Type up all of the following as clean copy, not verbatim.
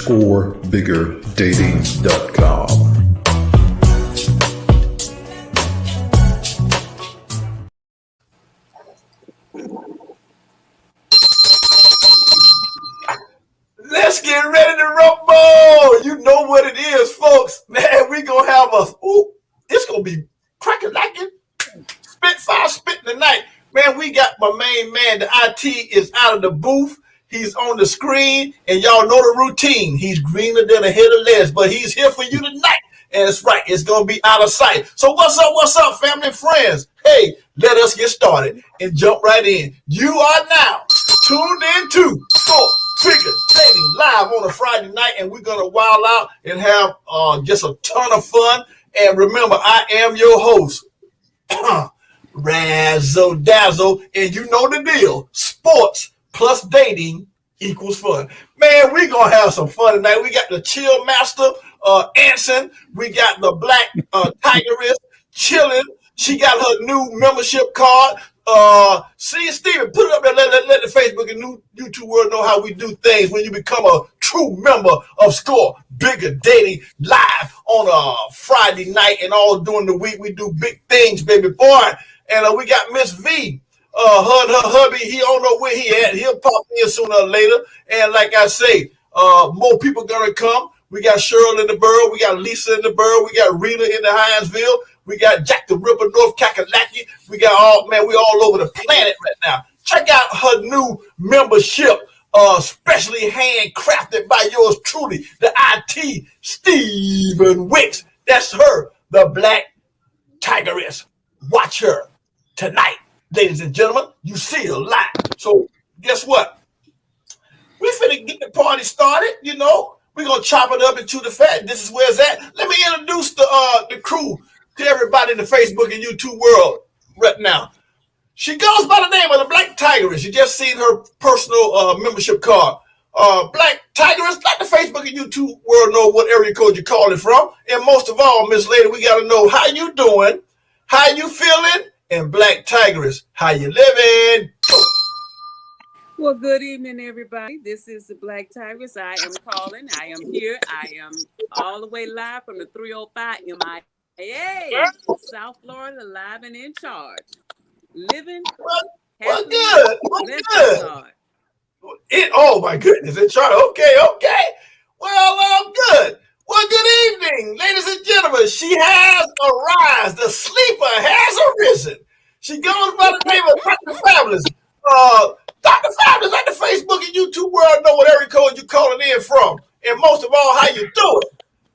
ScoreBiggerDating.com. Let's get ready to rumble. You know what it is, folks. Man, we gonna have it's gonna be cracking like it. Spitting tonight. Man, we got my main man. The IT is out of the booth. He's on the screen, and y'all know the routine. He's greener than a head of lettuce, but he's here for you tonight. And it's right, it's gonna be out of sight. So what's up, family and friends? Hey, let us get started and jump right in. You are now tuned into Bigger Dating live on a Friday night, and we're gonna wild out and have just a ton of fun. And remember, I am your host, Razzle Dazzle, and you know the deal. Sports plus dating equals fun. Man, we gonna have some fun tonight. We got the chill master, Anson. We got the black tigeress chilling. She got her new membership card. See, Steven, put it up there. Let the Facebook and YouTube world know how we do things when you become a true member of Score Bigger Dating live on a Friday night and all during the week. We do big things, baby boy. And we got Miss V. Her hubby, he don't know where he at. He'll pop in sooner or later. And like I say, more people gonna come. We got Cheryl in the borough. We got Lisa in the borough. We got Rita in the Hinesville. We got Jack the Ripper, North Kakalaki. We got we all over the planet right now. Check out her new membership, specially handcrafted by yours truly, the IT Stephen Wicks. That's her, the black tigeress. Watch her tonight, ladies and gentlemen. You see her live. So guess what? We finna get the party started. You know, we're gonna chop it up into the fat. This is where it's at. Let me introduce the crew to everybody in the Facebook and YouTube world right now. She goes by the name of the Black Tigeress. You just seen her personal membership card. Black Tigeress, let the Facebook and YouTube world know what area code you're calling from. And most of all, Miss Lady, we got to know how you doing, how you feeling, and Black Tigeress, how you living? Well, good evening, everybody. This is the Black Tigress. I am calling. I am here. I am all the way live from the 305 MIA, South Florida, live and in charge. Living. Well, good. Well, good. Oh, my goodness. In charge. Okay. Well, good. Well, good evening, ladies and gentlemen. She has arisen. The sleeper has arisen. She goes by the name of Dr. Fabulous. Dr. Fabulous, let the Facebook and YouTube world know what area code you're calling in from. And most of all, how you doing?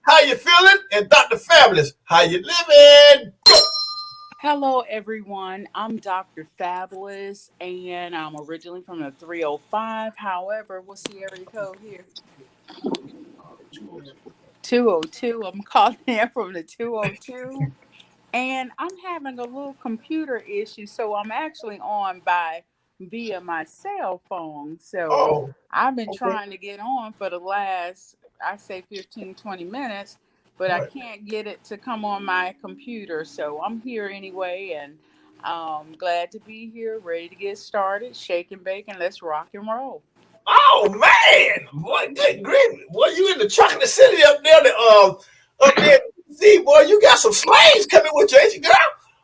How you feeling? And Dr. Fabulous, how you living? Go. Hello, everyone. I'm Dr. Fabulous, and I'm originally from the 305. However, what's the area code here? 202. I'm calling in from the 202. And I'm having a little computer issue, so I'm actually on via my cell phone. So I've been trying to get on for the last, I say 15, 20 minutes, but I can't get it to come on my computer. So I'm here anyway, and I'm glad to be here, ready to get started. Shake and bake, and let's rock and roll. Oh, man. Boy, good grief. Boy, you in the chocolate city up there. Up there. See, boy, you got some slaves coming with you, ain't you, girl?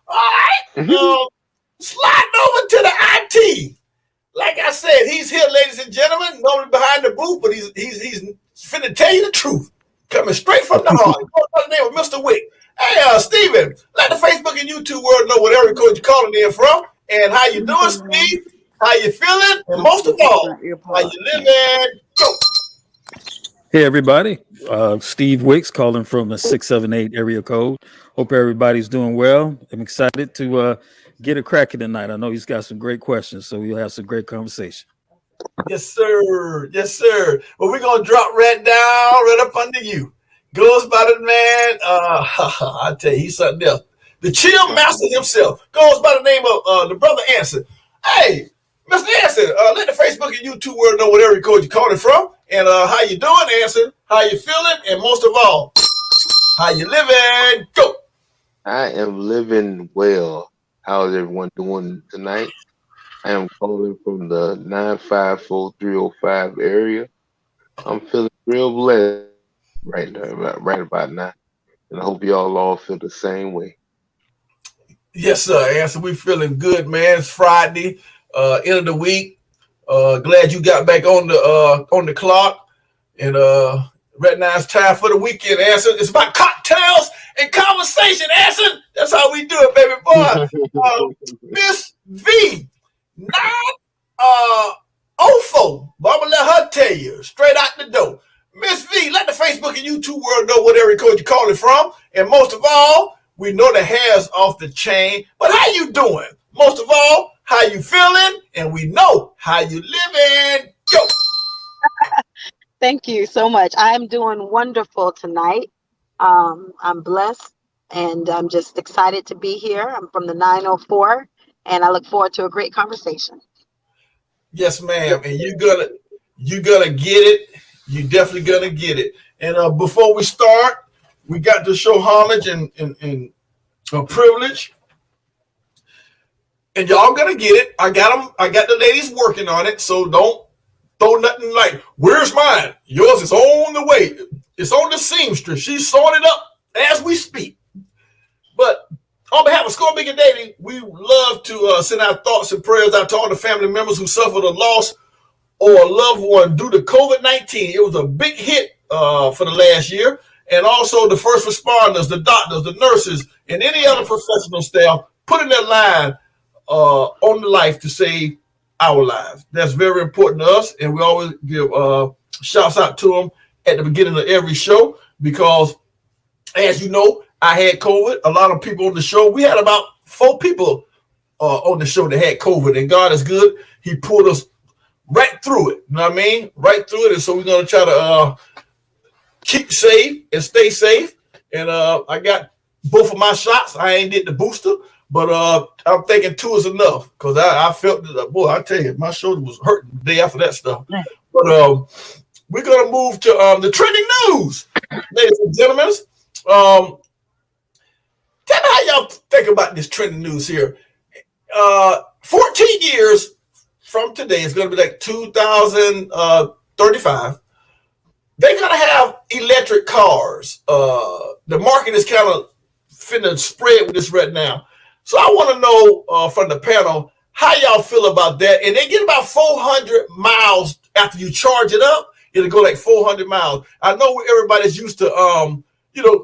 All right. Sliding over to the IT. Like I said, he's here, ladies and gentlemen. Normally behind the booth, but he's finna tell you the truth. Coming straight from the heart. By the name of Mr. Wick. Hey, Steven, let the Facebook and YouTube world know what area code you're calling in from. And how you doing, Steve? How you feeling? And most of all, how you living? Go. Hey, everybody. Steve Wicks calling from the 678 area code. Hope everybody's doing well. I'm excited to get a cracking tonight. I know he's got some great questions, so we'll have some great conversation. Yes, sir. Yes, sir. Well, we're going to drop right down, right up under you. Goes by the man, I tell you, he's something else. The chill master himself goes by the name of the brother Anson. Hey, Mr. Anson, let the Facebook and YouTube world know what area code you're calling from. And how you doing, Anson? How you feeling? And most of all, how you living? Go. I am living well. How's everyone doing tonight? I am calling from the 954-305 area. I'm feeling real blessed right now, right about now. And I hope y'all all feel the same way. Yes, sir. Anson, we feeling good, man. It's Friday, end of the week. Glad you got back on the clock. And right now it's time for the weekend, Anson. It's about cocktails and conversation, Anson. That's how we do it, baby boy. Miss V, 904. But I'm gonna let her tell you straight out the door. Miss V, let the Facebook and YouTube world know what area code you're calling from. And most of all, we know the hair's off the chain, but how you doing? Most of all, how you feeling? And we know how you living. Yo. Thank you so much. I'm doing wonderful tonight. I'm blessed and I'm just excited to be here. I'm from the 904 and I look forward to a great conversation. Yes, ma'am. And you're gonna get it. You definitely gonna get it. And before we start, we got to show homage and privilege. And y'all gonna get it. I got them. I got the ladies working on it. So don't throw nothing like, where's mine? Yours is on the way. It's on the seamstress. She's sewing it up as we speak. But on behalf of Score Bigger Dating, we love to send our thoughts and prayers out to all the family members who suffered a loss or a loved one due to COVID-19. It was a big hit for the last year. And also the first responders, the doctors, the nurses, and any other professional staff putting their line on the life to save our lives. That's very important to us. And we always give shouts out to them at the beginning of every show because, as you know, I had COVID. A lot of people on the show. We had about 4 people on the show that had COVID. And God is good. He pulled us right through it. You know what I mean? Right through it. And so we're going to try to keep safe and stay safe. And I got both of my shots. I ain't did the booster, but I'm thinking 2 is enough because I felt that, boy, I tell you, my shoulder was hurting the day after that stuff. But we're going to move to the trending news, ladies and gentlemen. Tell me how y'all think about this trending news here. 14 years from today, it's going to be like 2035. They're going to have electric cars. The market is kind of finna spread with this right now. So I want to know from the panel how y'all feel about that. And they get about 400 miles after you charge it up. It'll go like 400 miles. I know everybody's used to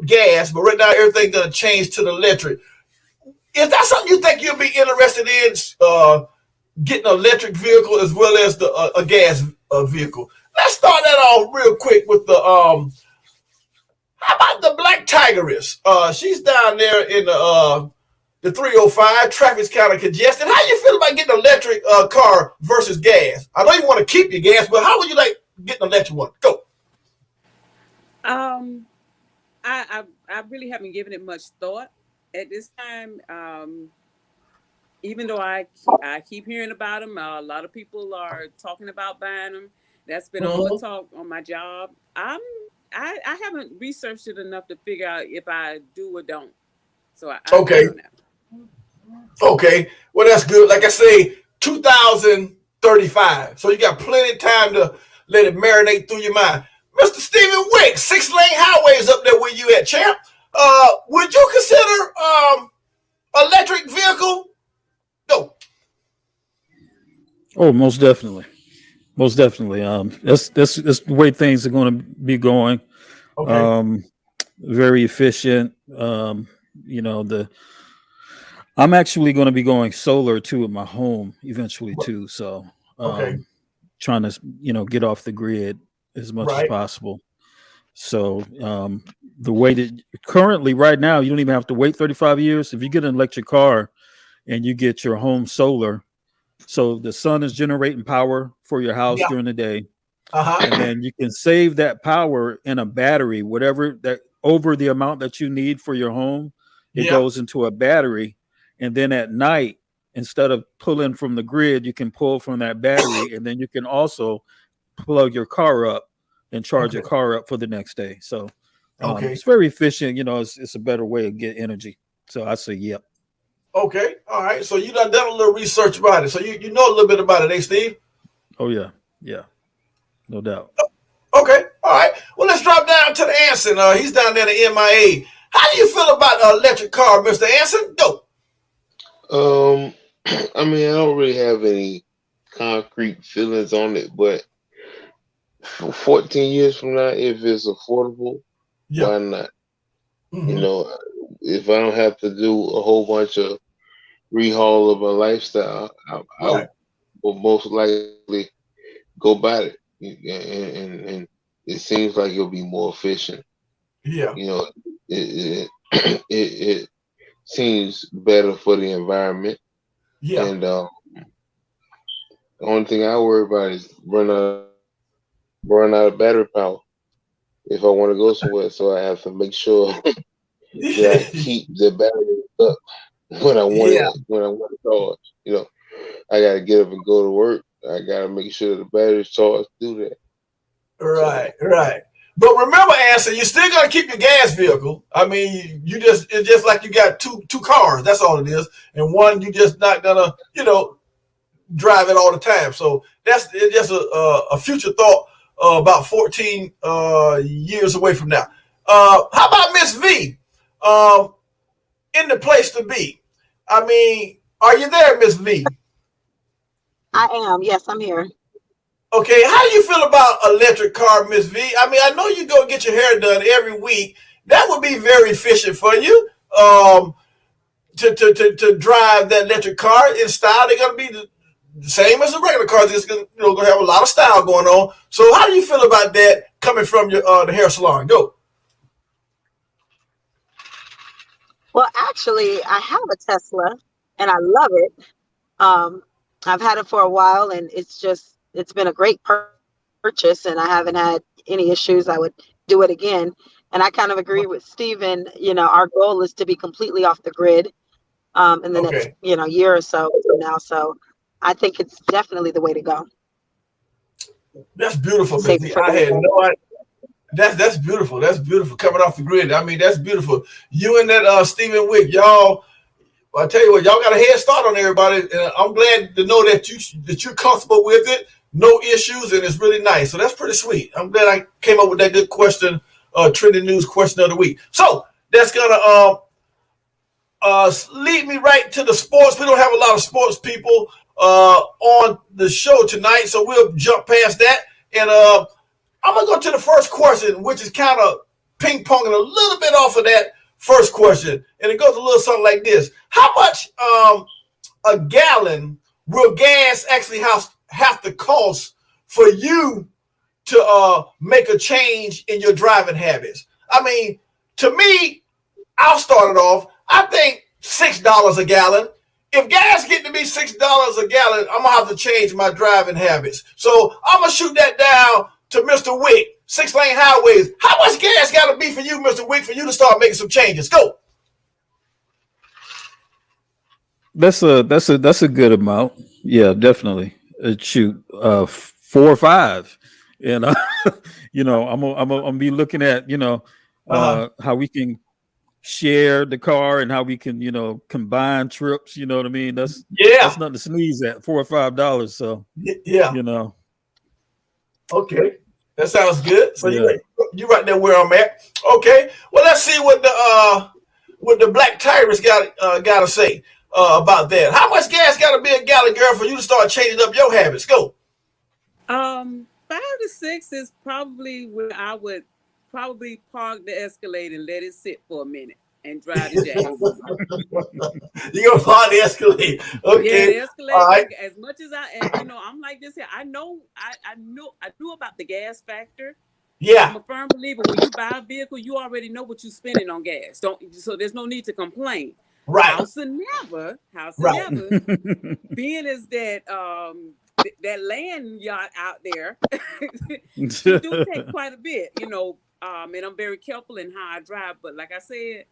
gas, but right now everything's gonna change to the electric. Is that something you think you'll be interested in? Getting an electric vehicle as well as a gas vehicle. Let's start that off real quick with the how about the Black Tigress? She's down there in the 305. Traffic's kind of congested. How you feel about getting an electric car versus gas? I know you want to keep your gas, but how would you like getting an electric one? Go. I really haven't given it much thought at this time. Even though I keep hearing about them, a lot of people are talking about buying them. That's been all the talk on my job. I haven't researched it enough to figure out if I do or don't. So I don't know. Okay. Well, that's good. Like I say, 2035. So you got plenty of time to let it marinate through your mind. Mr. Stephen Wicks, 6-lane highways up there where you at, champ. Would you consider electric vehicle? No. Oh, most definitely. Most definitely. That's the way things are going to be going. Okay. Very efficient. I'm actually going to be going solar too at my home eventually too. So trying to get off the grid as much as possible. So the way that currently right now you don't even have to wait 35 years. If you get an electric car and you get your home solar, so the sun is generating power for your house during the day. And then you can save that power in a battery, whatever that over the amount that you need for your home, it goes into a battery. And then at night, instead of pulling from the grid, you can pull from that battery. And then you can also plug your car up and charge your car up for the next day. So it's very efficient. It's a better way to get energy. So I say, yep. Okay. All right. So you done a little research about it. So you know a little bit about it, Steve? Oh, yeah. Yeah. No doubt. Okay. All right. down to the Anson. He's down there at the MIA. How do you feel about an electric car, Mr. Anson? Go. I mean, I don't really have any concrete feelings on it, but for 14 years from now, if it's affordable, Yeah. why not? Mhm. You know, if I don't have to do a whole bunch of rehaul of a lifestyle, I Right. will most likely go buy it, and it seems like it'll be more efficient. Yeah. You know, it seems better for the environment, Yeah. and the only thing I worry about is run out of battery power if I want to go somewhere. So I have to make sure that I keep the battery up when I want Yeah. it to charge. You know, I gotta get up and go to work. I gotta make sure the battery's charged to do that. Right. Right. But remember, Anson, you still gotta keep your gas vehicle. I mean, it's just like you got two cars. That's all it is, and one you just not gonna drive it all the time. So it's just a future thought about 14 years away from now. How about Miss V? In the place to be. I mean, are you there, Miss V? I am. Yes, I'm here. Okay, how do you feel about electric car, Miss V? I mean, I know you go get your hair done every week. That would be very efficient for you. To drive that electric car in style, they're gonna be the same as a regular car. Just gonna have a lot of style going on. So, how do you feel about that coming from your the hair salon? Go. Well, actually, I have a Tesla and I love it. Um, I've had it for a while and it's been a great purchase and I haven't had any issues. I would do it again. And I kind of agree with Stephen. Our goal is to be completely off the grid in the next, Okay, year or so from now. So I think it's definitely the way to go. that's beautiful, Miss Save it V. for I had later. no idea. That's beautiful. That's beautiful. Coming off the grid. I mean, that's beautiful. You and that Stephen Wick, y'all. I tell you what, y'all got a head start on everybody, and I'm glad to know that you're comfortable with it, no issues, and it's really nice. So that's pretty sweet. I'm glad I came up with that good question, trending news question of the week. So that's gonna lead me right to the sports. We don't have a lot of sports people on the show tonight, so we'll jump past that. And I'm going to go to the first question, which is kind of ping-ponging a little bit off of that first question. And it goes a little something like this. How much a gallon will gas actually have to cost for you to make a change in your driving habits? I mean, to me, I'll start it off. I think $6 a gallon. If gas get to be $6 a gallon, I'm gonna have to change my driving habits. So I'm gonna shoot that down to Mr. Wick. 6-lane highways. How much gas got to be for you, Mr. Wick, for you to start making some changes? Go. That's a good amount. Yeah, definitely. Shoot, 4 or 5. And I'm gonna be looking at how we can share the car and how we can combine trips. You know what I mean? That's Yeah. nothing to sneeze at. $4 or $5. So Yeah. Okay. That sounds good. So yeah. you right there where I'm at. Okay. Well, let's see what the Black Tyrants got to say about that. How much gas got to be a gallon, girl, for you to start changing up your habits? Go. 5 to 6 is probably where I would probably park the Escalade and let it sit for a minute and drive the Jag. You're gonna park the Escalade. Okay. Yeah, the Escalade. All right. As much as I'm like this here. I knew about the gas factor. Yeah. I'm a firm believer when you buy a vehicle, you already know what you're spending on gas. So there's no need to complain. Right. House of never. Right. Being is that that land yacht out there, she do take quite a bit, and I'm very careful in how I drive. But like I said,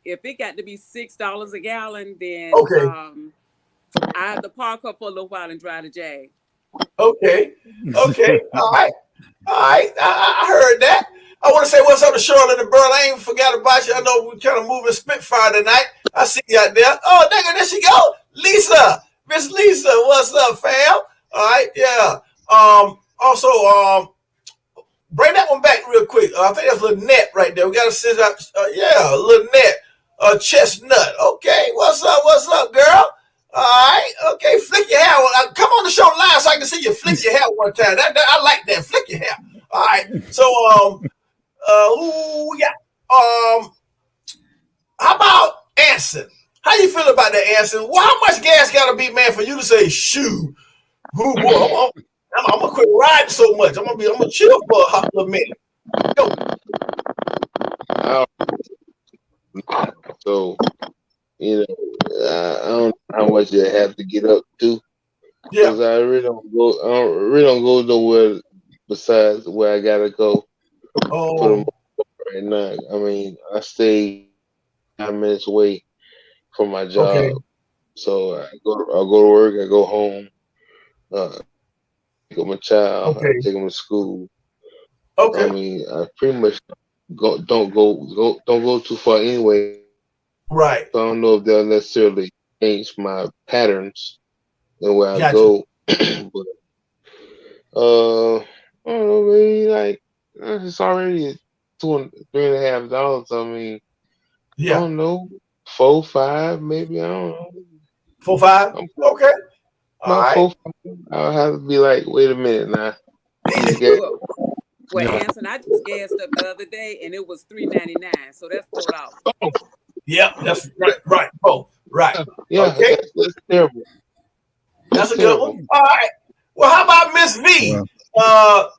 if it got to be $6 a gallon, then Okay. I have to park up for a little while and drive the Jag. Okay. Okay. All right. I heard that. I want to say what's up to Charlotte and Burl. I ain't forgot about you. I know we're kind of moving Spitfire tonight. I see you out there. Oh, nigga, there she go. Lisa. Miss Lisa, what's up, fam? All right, yeah. Also, Bring that one back real quick. I think that's Lynette right there. We got to sit out. Yeah, Lynette. Chestnut. Okay, what's up? What's up, girl? All right. Okay, flick your hair. Come on the show live so I can see you flick your hair one time. I like that. Flick your hair. All right. So, who we got? How about Anson? How you feel about that, Anson? Well, how much gas got to be, man, for you to say, shoot, who boy, I'm gonna quit riding so much. I'm gonna chill for a hot little minute. Go. So, you know, I don't know how much you have to get up to, Yeah. because I really don't go nowhere besides where I gotta go for the Oh, most part right now. I mean, I stay 5 minutes away from my okay. job, so I go to work, I go home, pick up my child, I Okay. take him to school. I Okay. mean, I pretty much don't go too far anyway. Right. So I don't know if they'll necessarily change my patterns and where I Gotcha. go. But I don't know, maybe like it's already $3.50. I mean, I Yeah. don't know, 4, 5, maybe. I don't know. 4, 5. I'm Okay. All about right. 4, 5. I'll have to be like, wait a minute now. These guys, Well, Anson, I just gassed up the other day and it was $3.99. So that's $4. Yeah, that's right. Right. Oh, right. yeah, Okay. that's terrible. That's That's a good one. terrible. All right. Well, how about Miss V? Wow.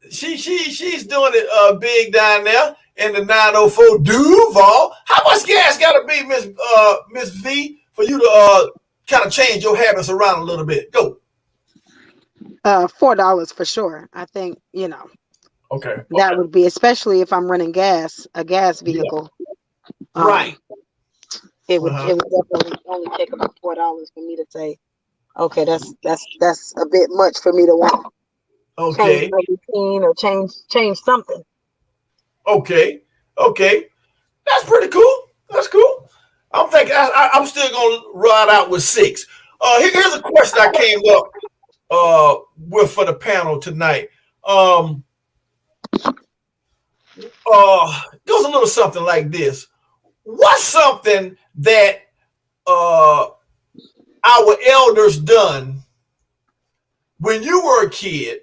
She's doing it big down there in the 904 Duval. How much gas got to be, Miss V, for you to kind of change your habits around a little bit? Go. $4 for sure. I think, Okay. that would be, especially if I'm running a gas Yeah. vehicle. Right. It would Uh-huh. definitely only take about $4 for me to say, okay, that's a bit much for me to want to change Okay. my routine or change something. Okay. Okay. That's pretty cool. That's cool. I'm thinking I'm still gonna ride out with 6. Here's a question I came up with for the panel tonight. Goes a little something like this. What's something that our elders done when you were a kid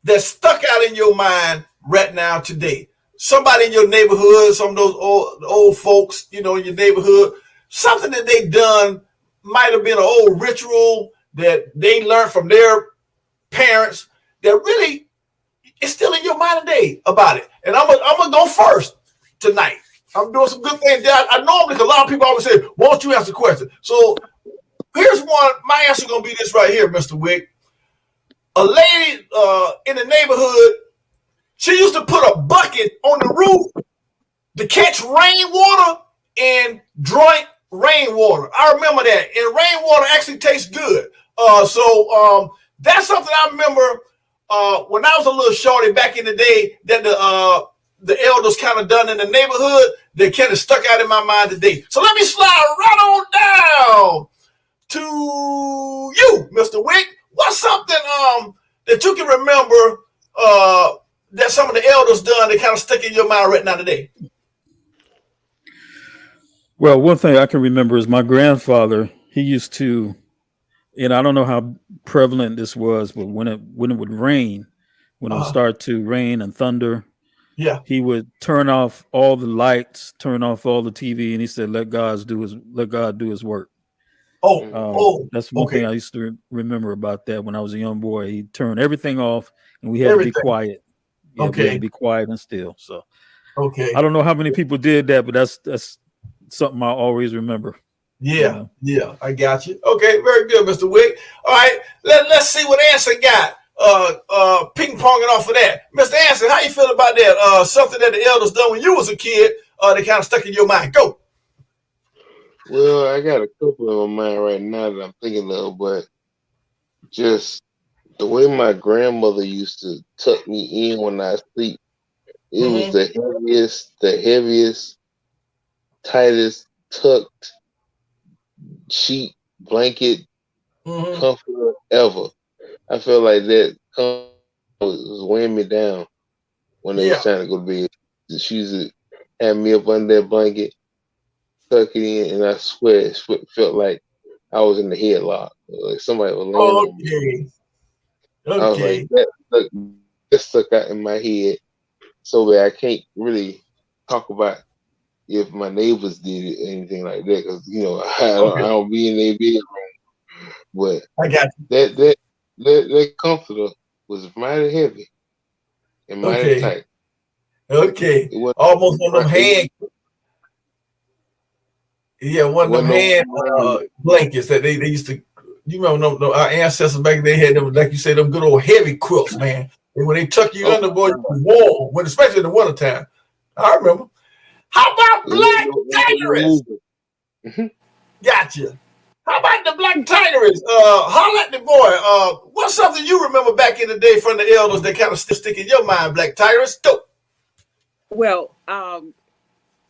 that stuck out in your mind right now today? Somebody in your neighborhood, some of those old folks, in your neighborhood, something that they done might have been an old ritual that they learned from their parents that really is still in your mind today about it. And I'm gonna go first tonight. I'm doing some good things. I normally, a lot of people always say, "Won't you ask a question?" So here's one. My answer is gonna be this right here, Mr. Wick. A lady in the neighborhood, she used to put a bucket on the roof to catch rainwater and drink rainwater. I remember that. And rainwater actually tastes good. So that's something I remember when I was a little shorty back in the day that the elders kind of done in the neighborhood that kind of stuck out in my mind today. So let me slide right on down to you, Mr. Wick. What's something that you can remember that some of the elders done that kind of stuck in your mind right now today? Well, one thing I can remember is my grandfather. He used to, and I don't know how prevalent this was, but when it would rain, when it would Uh, start to rain and thunder, yeah. he would turn off all the lights, turn off all the TV, and he said, let God do His work." Oh, That's one okay. thing I used to remember about that when I was a young boy. He turned everything off, and we had to be Everything. quiet. Yeah, we had to Okay. be quiet and still. So I Okay. don't know how many people did that, but that's something I always remember. You Yeah. know. Yeah. I got you. Okay. Very good, Mr. Wick. All right. Let's see what Anson got. Ping ponging off of that. Mr. Anson, how you feel about that? Something that the elders done when you was a kid, that kind of stuck in your mind. Go. well, I got a couple in my mind right now that I'm thinking of, but just the way my grandmother used to tuck me in when I sleep, it was Mm-hmm. the heaviest, tightest tucked sheet, blanket, Mm-hmm. comforter ever. I feel like that comfort was weighing me down when they was trying to go to bed. She used to have me up under that blanket, tuck it in, and I swear it felt like I was in the headlock. Like somebody was laying on me. Okay. I was like, that stuck out in my head so bad I can't really talk about if my neighbors did it or anything like that, because I don't be in their bedroom. But I got you. that comforter was mighty heavy and mighty tight. Okay. It wasn't, Almost one of them hand. Yeah, one of them hand blankets that they used to. You remember our ancestors back then had them, like you said, them good old heavy quilts, man. And when they tuck you under, boy, you was warm. When especially in the wintertime. I remember. How about black tigerist? Gotcha. How about the black tigerist? Holler at the boy. What's something you remember back in the day from the elders that kind of stick in your mind, black tigerist? Go. Well,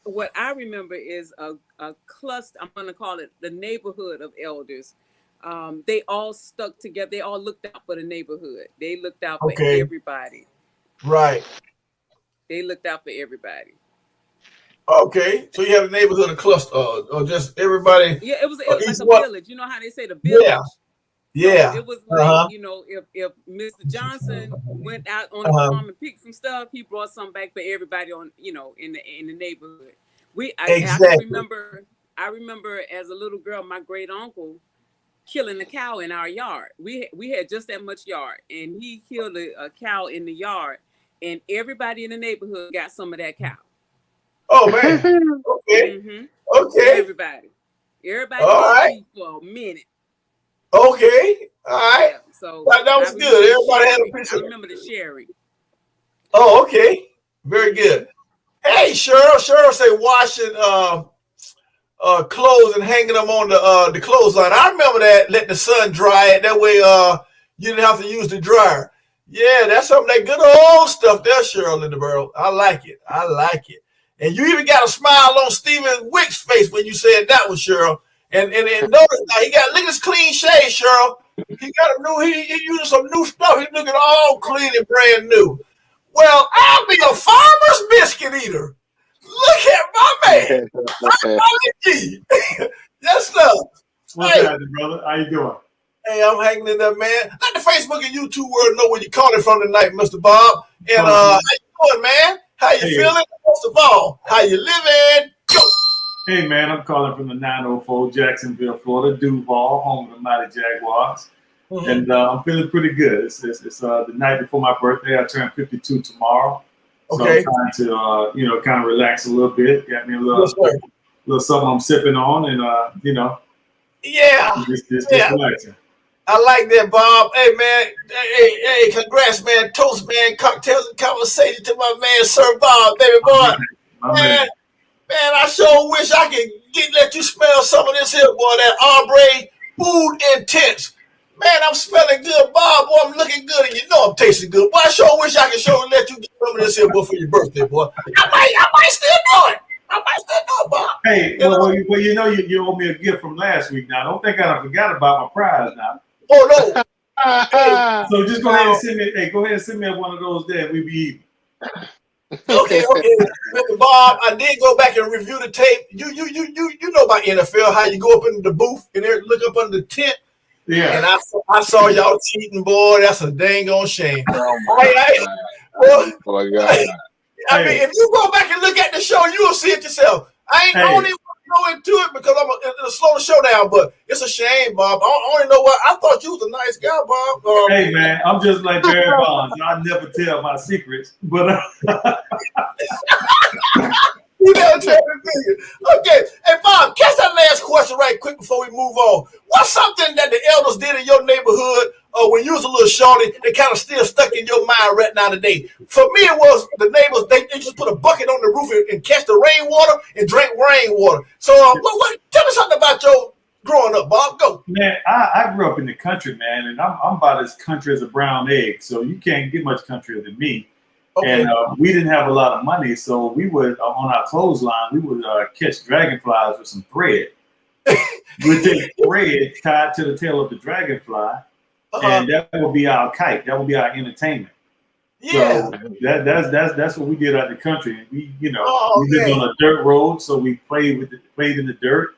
what I remember is a cluster. I'm going to call it the neighborhood of elders. They all stuck together. They all looked out for the neighborhood. They looked out for everybody. Right. They looked out for everybody. Okay, so you have a neighborhood, a cluster, or just everybody? Yeah, it was like a village. You know how they say the village? Yeah. So it was like, if Mr. Johnson went out on the farm and picked some stuff, he brought some back for everybody on, in the neighborhood. I remember as a little girl, my great uncle killing a cow in our yard. We had just that much yard, and he killed a cow in the yard, and everybody in the neighborhood got some of that cow. Oh man. Okay. Mm-hmm. Okay. Everybody had beef for a minute. Okay. All right. Yeah, so that was good. Everybody had a piece of it. I remember the sharing. Oh, okay. Very good. Hey, Cheryl say washing clothes and hanging them on the clothesline. I remember that. Let the sun dry it. That way you didn't have to use the dryer. Yeah, that's some of that good old stuff there, Cheryl in the world. I like it. And you even got a smile on Stephen Wick's face when you said that one, Cheryl. And notice now he got, look at his clean shave, Cheryl. He got a new, he using some new stuff. He's looking all clean and brand new. Well, I'll be a farmer's biscuit eater. Look at my man. Yes, sir. What's happening, brother? How you doing? Hey, I'm hanging in there, man. Let the Facebook and YouTube world know where you're calling from tonight, Mr. Bob. And how you doing, man? How you feeling? Most of all, how you living? Go. Hey, man, I'm calling from the 904 Jacksonville, Florida, Duval, home of the Mighty Jaguars. Mm-hmm. And I'm feeling pretty good. It's the night before my birthday. I turn 52 tomorrow. So I'm trying to, kind of relax a little bit. Got me a little something I'm sipping on and, just relaxing. I like that, Bob. Hey, man. Hey, congrats, man. Toast, man. Cocktails and conversation to my man, Sir Bob, baby boy. Man, I sure wish I could let you smell some of this here, boy, that Ombre Food Intense. Man, I'm smelling good, Bob. Boy, I'm looking good, and you know I'm tasting good. Boy, I sure wish I could let you get some of this here, boy, for your birthday, boy. I might still do it. Bob. Hey, you owe me a gift from last week now. Don't think I forgot about my prize now. Oh, no. So just go ahead and send me. Hey, go ahead and send me one of those that we be eating. Okay. Mr. Bob, I did go back and review the tape. You know about NFL, how you go up into the booth and there, look up under the tent. Yeah. And I saw y'all cheating, boy. That's a dang on shame. Oh my God. I mean, if you go back and look at the show, you will see it yourself. I don't even go into it because I'm in a slow showdown, but it's a shame, Bob. I only know what I thought you was a nice guy, Bob. Hey, man, I'm just like Barry Bonds. I never tell my secrets, but you never tell me. Okay, hey Bob, catch that last question right quick before we move on. What's something that the elders did in your neighborhood when you was a little shorty that kind of still stuck in your mind right now today? For me, it was the neighbors. They just put a bucket on the roof and catch the rainwater and drink rainwater. So, tell me something about your growing up, Bob. Go. Man, I grew up in the country, man, and I'm about as country as a brown egg. So you can't get much country than me. Okay. And we didn't have a lot of money, so we would on our clothesline we would catch dragonflies with some thread. We'd take thread tied to the tail of the dragonfly, and that would be our kite. That would be our entertainment. Yeah. So that's what we did out in the country. We we lived on a dirt road, so we played in the dirt.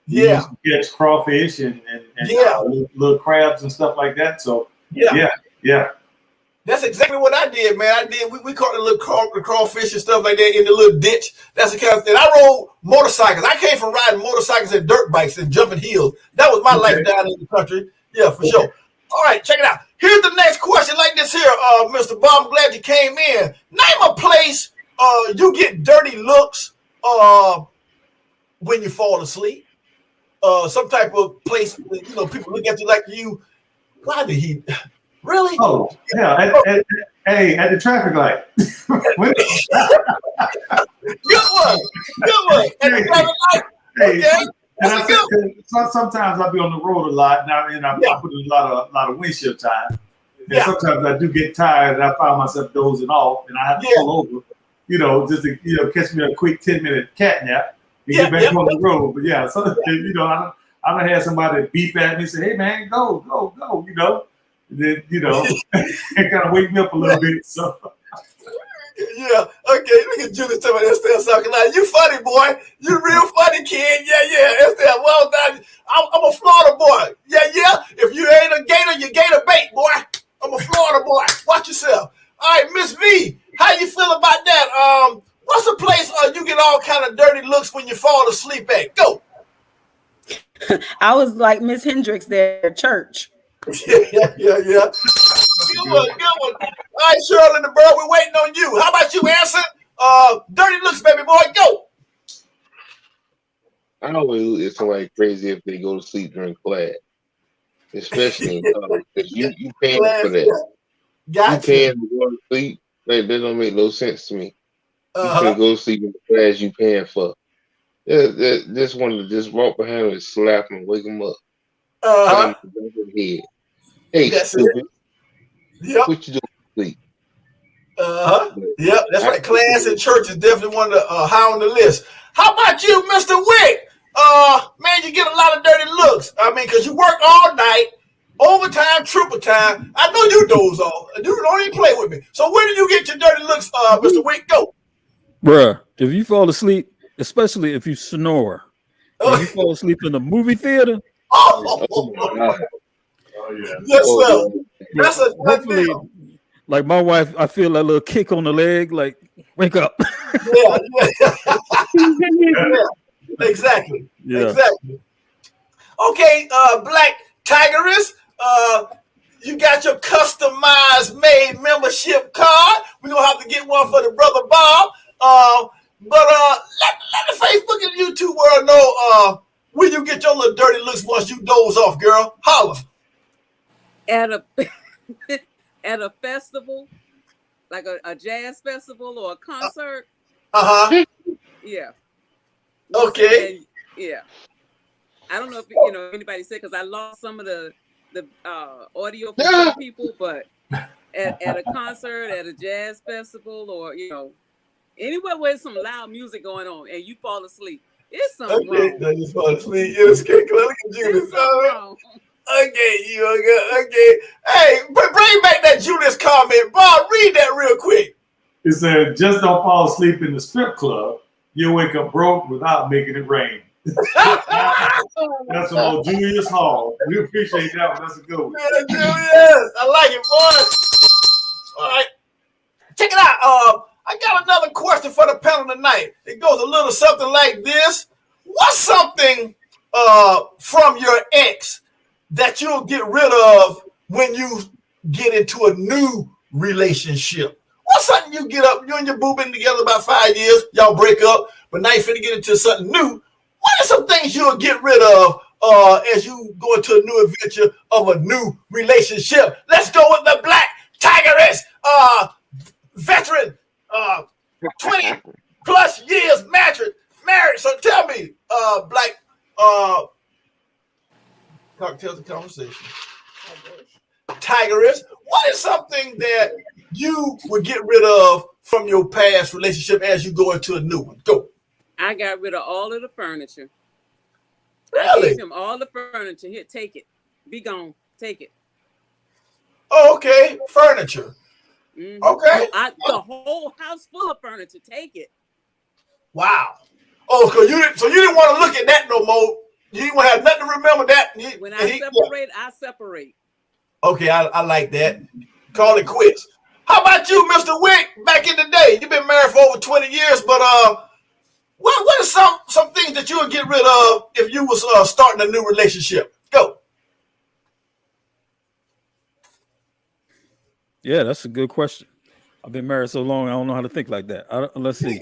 We used to catch crawfish and little crabs and stuff like that. So yeah. That's exactly what I did, man. We caught the little crawfish and stuff like that in the little ditch. That's the kind of thing. I rode motorcycles. I came from riding motorcycles and dirt bikes and jumping hills. That was my life down in the country. Yeah, for sure. All right, check it out. Here's the next question like this here, Mr. Bob. I'm glad you came in. Name a place you get dirty looks when you fall asleep. Some type of place, people look at you like you. Why did he... Really? Oh, yeah. At the traffic light. Good one. At the traffic light. Okay. And sometimes I'll be on the road a lot, and I put in a lot of windshield time. And sometimes I do get tired, and I find myself dozing off, and I have to pull over, just to catch me a quick 10-minute cat nap and get back on the road. But I done had somebody beep at me and say, "Hey man, go," Then it kind of wake me up a little bit. So yeah, okay. Look at Judas talking about Estelle, South Carolina. You funny boy. You real funny kid. Yeah. Estelle, well done. I'm a Florida boy. Yeah. If you ain't a gator, you gator bait, boy. I'm a Florida boy. Watch yourself. All right, Miss V, how you feel about that? What's the place you get all kind of dirty looks when you fall asleep at? Go. I was like Miss Hendricks there at church. Yeah. Good one. All right, Cheryl in the bird, we're waiting on you. How about you, Anson? Dirty looks, baby boy, go. I always look at somebody crazy if they go to sleep during class, especially in college, because you paying for that. Gotcha. You paying to go to sleep. Like, that don't make no sense to me. You can go to sleep in the class you paying for. This one to just walk behind him and slap him, wake him up. Head. Hey, that's stupid. Yep. What you doing sleep? Yep, that's right. Class and church is definitely one of the high on the list. How about you, Mr. Wick? Man, you get a lot of dirty looks. I mean, because you work all night, overtime, triple time. I know you doze off. You don't even play with me. So where do you get your dirty looks, Mr. Wick? Go. Bruh, if you fall asleep, especially if you snore, if you fall asleep in the movie theater. Oh my God. Yes, sir. That's a hopefully, like my wife, I feel that little kick on the leg, like, wake up. Yeah. Exactly. Okay, Black Tigeress, you got your customized made membership card. We're gonna have to get one for the brother Bob. But let the Facebook and YouTube world know where you get your little dirty looks once you doze off, girl. Holla. At a festival, like a jazz festival or a concert. Yeah. Okay. Yeah. I don't know if anybody said, because I lost some of the audio from some people, but at a concert, at a jazz festival, or anywhere where some loud music going on and you fall asleep, it's something wrong. No, you fall asleep. It's wrong. Okay. Hey, bring back that Julius comment. Bob, read that real quick. It said, just don't fall asleep in the strip club. You'll wake up broke without making it rain. That's from old Julius Hall. We appreciate that one. That's a good one. Yeah, Julius. I like it, boy. All right. Check it out. I got another question for the panel tonight. It goes a little something like this. What's something from your ex that you'll get rid of when you get into a new relationship? What's something you and your boo been together about 5 years, y'all break up, but now you finna get into something new. What are some things you'll get rid of as you go into a new adventure of a new relationship? Let's go with the Black Tigeress, veteran, 20 plus years married. So tell me, Black, cocktails and conversation. Tigeress, what is something that you would get rid of from your past relationship as you go into a new one? Go. I got rid of all of the furniture. Really? I gave him all the furniture. Here, take it. Be gone. Take it. Oh, okay. Furniture. Mhm. Okay. The whole house full of furniture. Take it. Wow. Oh, so you didn't want to look at that no more. You didn't want to have nothing to remember that. When I separate, I separate. Okay, I like that. Call it quits. How about you, Mr. Wick? Back in the day, you've been married for over 20 years, but what are some things that you would get rid of if you was starting a new relationship? Go. Yeah, that's a good question. I've been married so long, I don't know how to think like that. Let's see.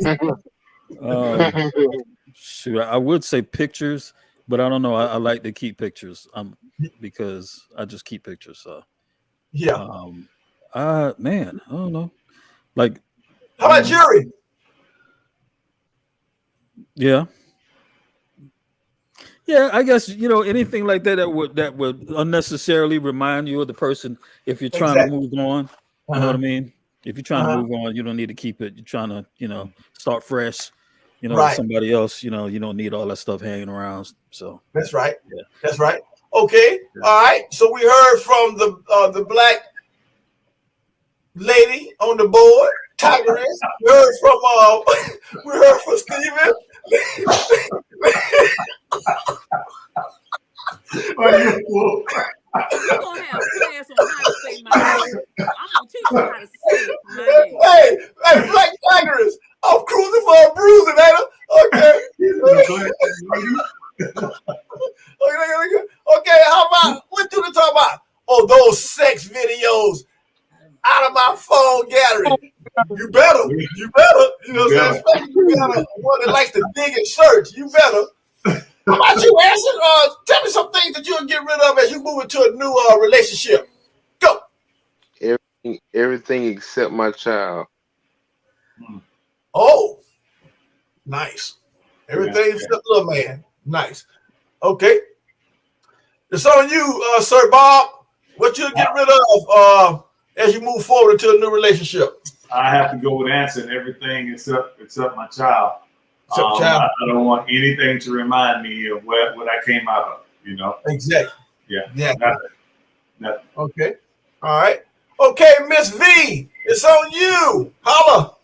Shoot, I would say pictures, but I don't know. I like to keep pictures. Because I just keep pictures. So Yeah. Man, I don't know. Like, how about jewelry? Yeah. Yeah, I guess anything like that that would unnecessarily remind you of the person if you're trying to move on. You know what I mean? If you're trying to move on, you don't need to keep it. You're trying to, start fresh, with somebody else, you don't need all that stuff hanging around. So that's right. Yeah. That's right. Okay. All right. So we heard from the black lady on the board, Tigress. We heard from Steven. You're gonna have class on how to say my name. I'm gonna teach you how to say my name. Hey, Black Tigress, I'm cruising for a bruising, ain't I? Okay, how about what you talk about? Oh, those sex videos out of my phone gallery. You better. You know what I'm saying? Especially you got one that likes to dig and search. You better. How about you, Anson? Tell me some things that you'll get rid of as you move into a new relationship. Go. Everything except my child. Oh, nice. Everything except little man. Nice. Okay. It's on you, Sir Bob. What you'll get rid of as you move forward into a new relationship? I have to go with Anson. Everything except my child. Child. I don't want anything to remind me of what I came out of. Exactly. Yeah. Nothing. Okay. All right. Okay, Miss V, it's on you. Holla.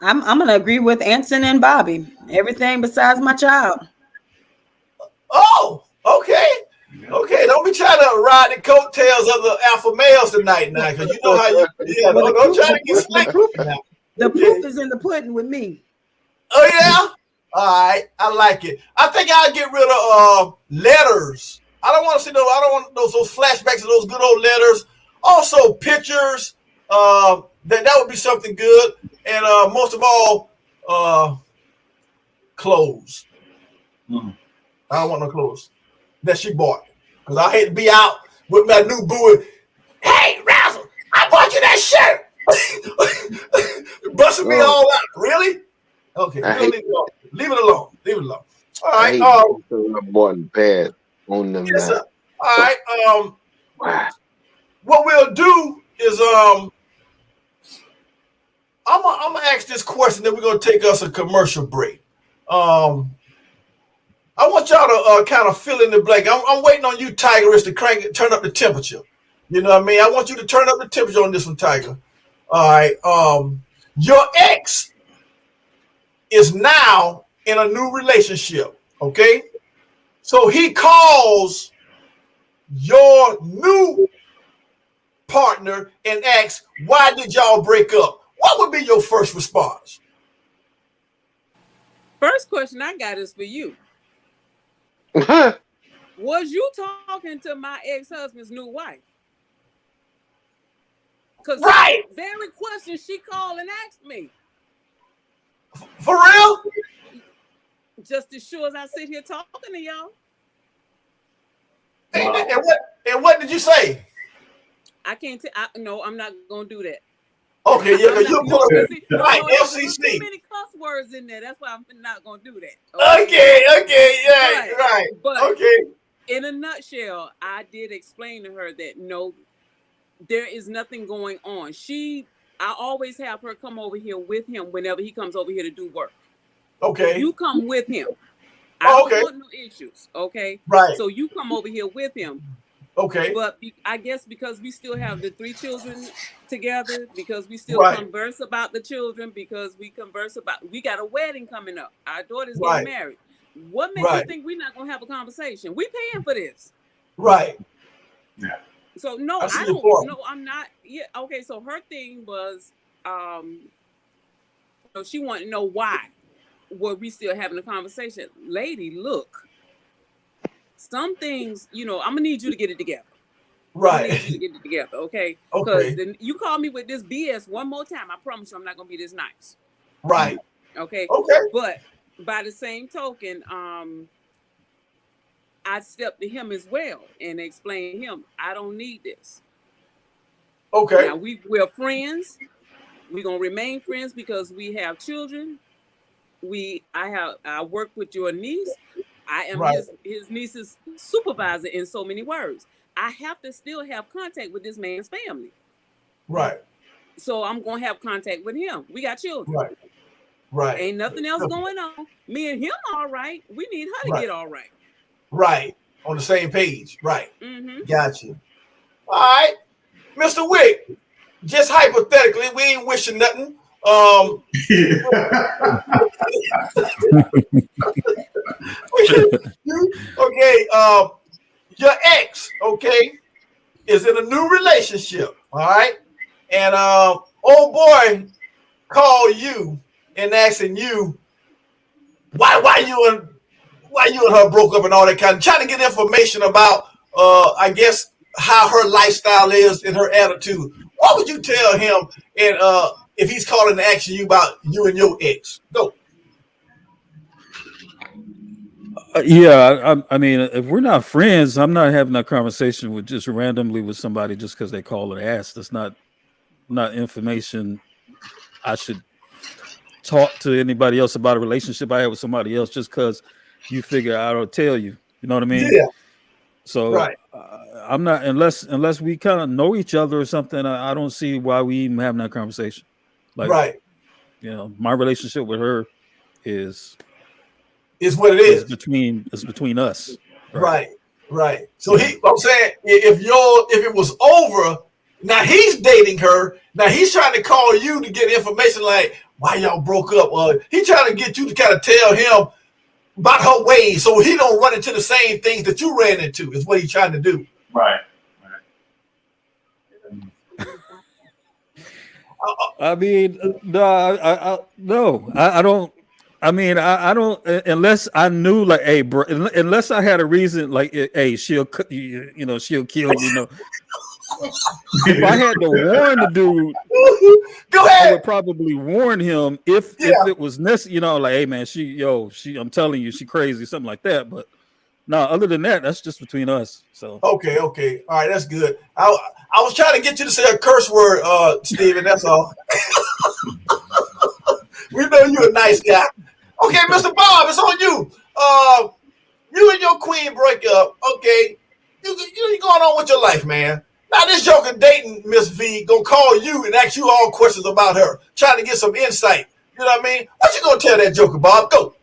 I'm gonna agree with Anson and Bobby. Everything besides my child. Oh, okay. Okay, don't be trying to ride the coattails of the alpha males tonight now, because you know how you don't try to get slick. The proof is in the pudding with me. Oh yeah? All right, I like it. I think I'll get rid of letters. I don't want to see those. I don't want those flashbacks of those good old letters. Also pictures. That would be something good. And most of all, clothes. I don't want no clothes that she bought, because I hate to be out with my new boo. Hey, Razzle, I bought you that shirt. Busting me all out. Really? Okay, leave it alone. All right. I bought bad on them. Yes, sir. All right. What we'll do is I'm gonna ask this question, then we're gonna take us a commercial break. I want y'all to kind of fill in the blank. I'm waiting on you, Tigress, to turn up the temperature. You know what I mean? I want you to turn up the temperature on this one, Tiger. All right. Your ex is now in a new relationship. Okay. So he calls your new partner and asks, why did y'all break up? What would be your first response? First question I got is for you. Was you talking to my ex-husband's new wife? Because right, very question she called and asked me. For real? Just as sure as I sit here talking to y'all. And what did you say? I can't no, I'm not gonna do that. Okay, yeah, you put FCC. Too many cuss words in there. That's why I'm not gonna do that. Okay, yeah, right. But okay. In a nutshell, I did explain to her that no, there is nothing going on. I always have her come over here with him whenever he comes over here to do work. Okay. You come with him. I don't want no issues. Okay. Right. So you come over here with him. Okay. But I guess because we still have the 3 children together, because we still Right. converse about the children, because we got a wedding coming up. Our daughter's Right. getting married. What makes Right. you think we're not gonna have a conversation? We paying for this. Right. Yeah. So no, I see I your don't. point. No, I'm not. Yeah. Okay. So her thing was, so she wanted to know why were we still having a conversation. Lady, look, some things, I'm gonna need you to get it together. Right. I need you to get it together, okay? Okay. Because then you call me with this BS one more time, I promise you I'm not gonna be this nice. Right. Okay. Okay. But by the same token, I stepped to him as well and explained to him, I don't need this. Okay. Now we're friends. We're gonna remain friends because we have children. I work with your niece. I am Right. his niece's supervisor in so many words. I have to still have contact with this man's family. Right. So I'm gonna have contact with him. We got children. Right. Right. Ain't nothing else going on. Me and him all right. We need her to Right. get all right. Right. On the same page. Right. Mm-hmm. Got you. All right. Mr. Wick, just hypothetically, we ain't wishing nothing. Okay, your ex, okay, is in a new relationship, all right? And old boy called you and asking you why you and her broke up and all that kind of trying to get information about I guess how her lifestyle is and her attitude. What would you tell him and if he's calling to ask you about you and your ex? Go. Yeah, I mean, if we're not friends, I'm not having that conversation with just randomly with somebody just because they call and ask. That's not information I should talk to anybody else about a relationship I have with somebody else just because you figure I'll tell you. You know what I mean? Yeah. So Right. I'm not unless we kind of know each other or something. I don't see why we even having that conversation. Like, right. My relationship with her is what it is. It's between us. Right. Right. So I'm saying if it was over, now he's dating her. Now he's trying to call you to get information like why y'all broke up. He's trying to get you to kind of tell him about her ways so he don't run into the same things that you ran into is what he's trying to do. Right. I mean, no, I don't. I mean, I don't unless I knew like, hey, bro, unless I had a reason like, hey, she'll kill you. If I had to warn the dude, go ahead. I would probably warn him if it was necessary. Like, hey, man, I'm telling you, she crazy, something like that. But no, other than that, that's just between us. So okay, all right, that's good. I was trying to get you to say a curse word, Steven. That's all. We know you're a nice guy. Okay, Mr. Bob, it's on you. You and your queen break up. Okay, you going on with your life, man. Now this joker dating Miss V gonna call you and ask you all questions about her, trying to get some insight. You know what I mean? What you gonna tell that joker, Bob? Go.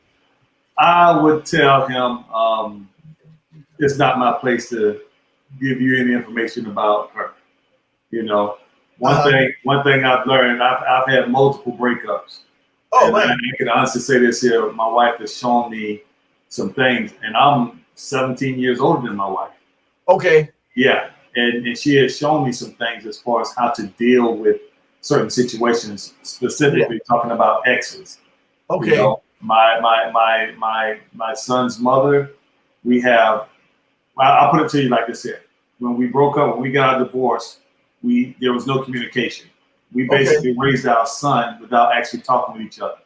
I would tell him it's not my place to give you any information about her. One thing I've learned, I've had multiple breakups. Oh, man. I can honestly say this here. My wife has shown me some things, and I'm 17 years older than my wife. Okay. Yeah. And she has shown me some things as far as how to deal with certain situations, specifically talking about exes. Okay. My son's mother, I'll put it to you like this here. When we broke up, when we got our divorce, there was no communication. We basically raised our son without actually talking with each other.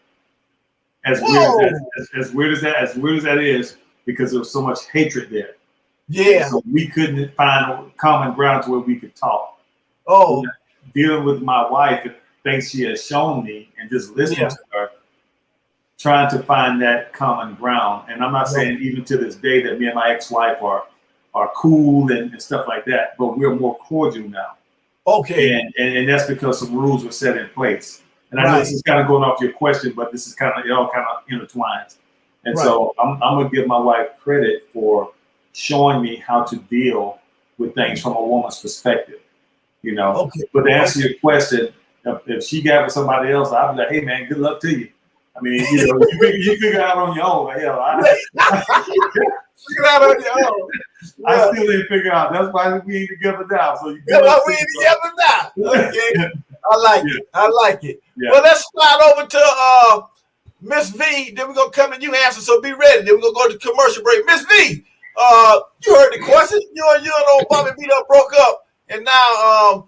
As weird as that is, because there was so much hatred there. Yeah. So we couldn't find a common ground to where we could talk. Oh. Dealing with my wife and things she has shown me and just listening to her, trying to find that common ground. And I'm not saying even to this day that me and my ex-wife are cool and stuff like that, but we're more cordial now. Okay. And that's because some rules were set in place. And I know this is kind of going off your question, but this is it all kind of intertwines. And so I'm going to give my wife credit for showing me how to deal with things from a woman's perspective, you know. Okay. But to answer your question, if she got with somebody else, I'd be like, hey man, good luck to you. I mean, you know, you figure out on your own. Hell, Figure out on your own. I still didn't figure out. That's why we ain't together now. So you That's why we ain't together now. Okay. I like it. I like it. Yeah. Well, let's slide over to Miss V. Then we're gonna come and you answer. So be ready. Then we're gonna go to commercial break. Miss V, you heard the question. You and old Bobby beat up, broke up, and now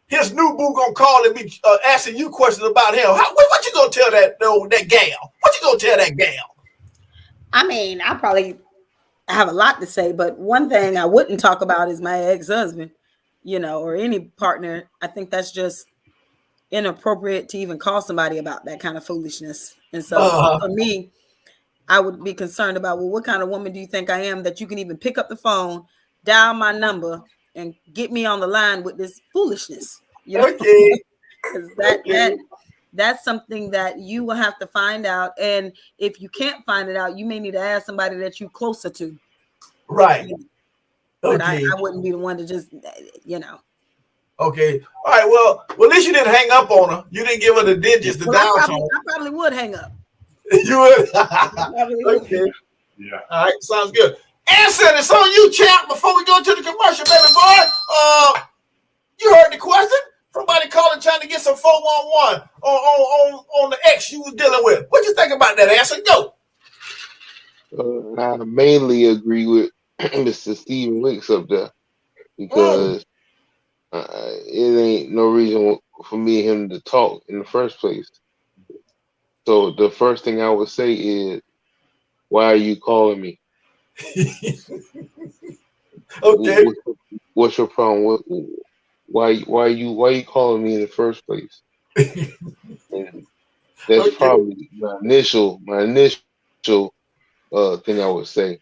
his new boo gonna call and be asking you questions about him. What you gonna tell that gal? What you gonna tell that gal? I mean, I have a lot to say, but one thing I wouldn't talk about is my ex-husband, you know, or any partner. I think that's just inappropriate to even call somebody about that kind of foolishness. And so for me, I would be concerned about, well, what kind of woman do you think I am that you can even pick up the phone, dial my number, and get me on the line with this foolishness? You know? Okay. Because that's something that you will have to find out. And if you can't find it out, you may need to ask somebody that you're closer to. Right. But Okay. I wouldn't be the one to just, you know. Okay. All right. Well, at least you didn't hang up on her. You didn't give her the digits, the dial tone. I probably would hang up. You would? Okay. Yeah. All right. Sounds good. Anson, it's on you, champ. Before we go to the commercial, baby boy. You heard the question? Somebody calling trying to get some 411 on the ex you was dealing with. What you think about that, Anson? Go. I mainly agree with Mr. Stephen Wicks up there because it ain't no reason for me and him to talk in the first place. So the first thing I would say is, why are you calling me? Okay. What's your problem? Why you calling me in the first place? And that's probably my initial thing I would say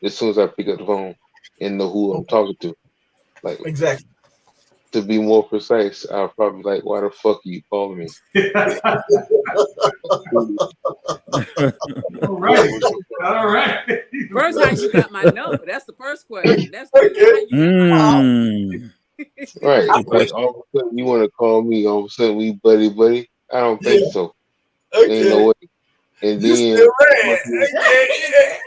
as soon as I pick up the phone and know who I'm talking to. Like, exactly. To be more precise, I'll probably like, why the fuck are you calling me? All right. First, how you got my number? That's the first question. That's how you got my number. Right. Like all of a sudden you want to call me, all of a sudden we buddy. I don't think so. Okay. Ain't no way. And you then still mad.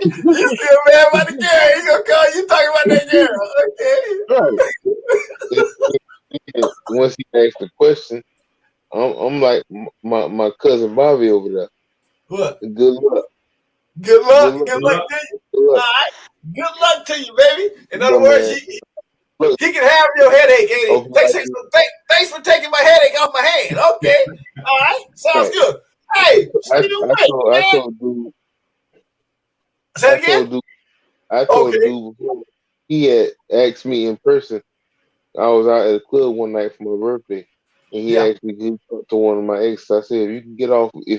You still mad about the girl. He gonna call you talking about that girl. Okay. Right. Once he asked the question, I'm like my cousin Bobby over there. What? Good luck. Good luck to you. All right. Good luck to you, baby. In other words, he can have your headache. Okay. Thanks for taking my headache off my hand. Okay. All right. Sounds good. Hey, I told dude. Say it again? I told dude before he had asked me in person. I was out at a club one night for my birthday, and he asked me to talk to one of my exes. I said, if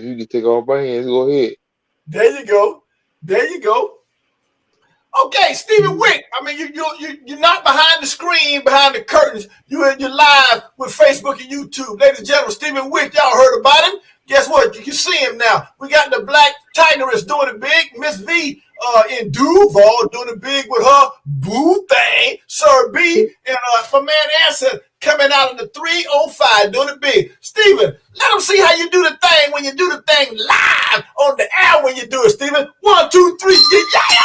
you can take off my hands, go ahead. There you go. Okay, Stephen Wick. I mean, you're not behind the screen, behind the curtains. You're live with Facebook and YouTube. Ladies and gentlemen, Stephen Wick, y'all heard about him. Guess what? You can see him now. We got the Black Tigress doing it big. Miss V in Duval doing it big with her boo thing. Sir B and my man Anson coming out of the 305 doing it big. Stephen, let them see how you do the thing when you do the thing live on the air when you do it, Stephen. 1, 2, 3, yeah!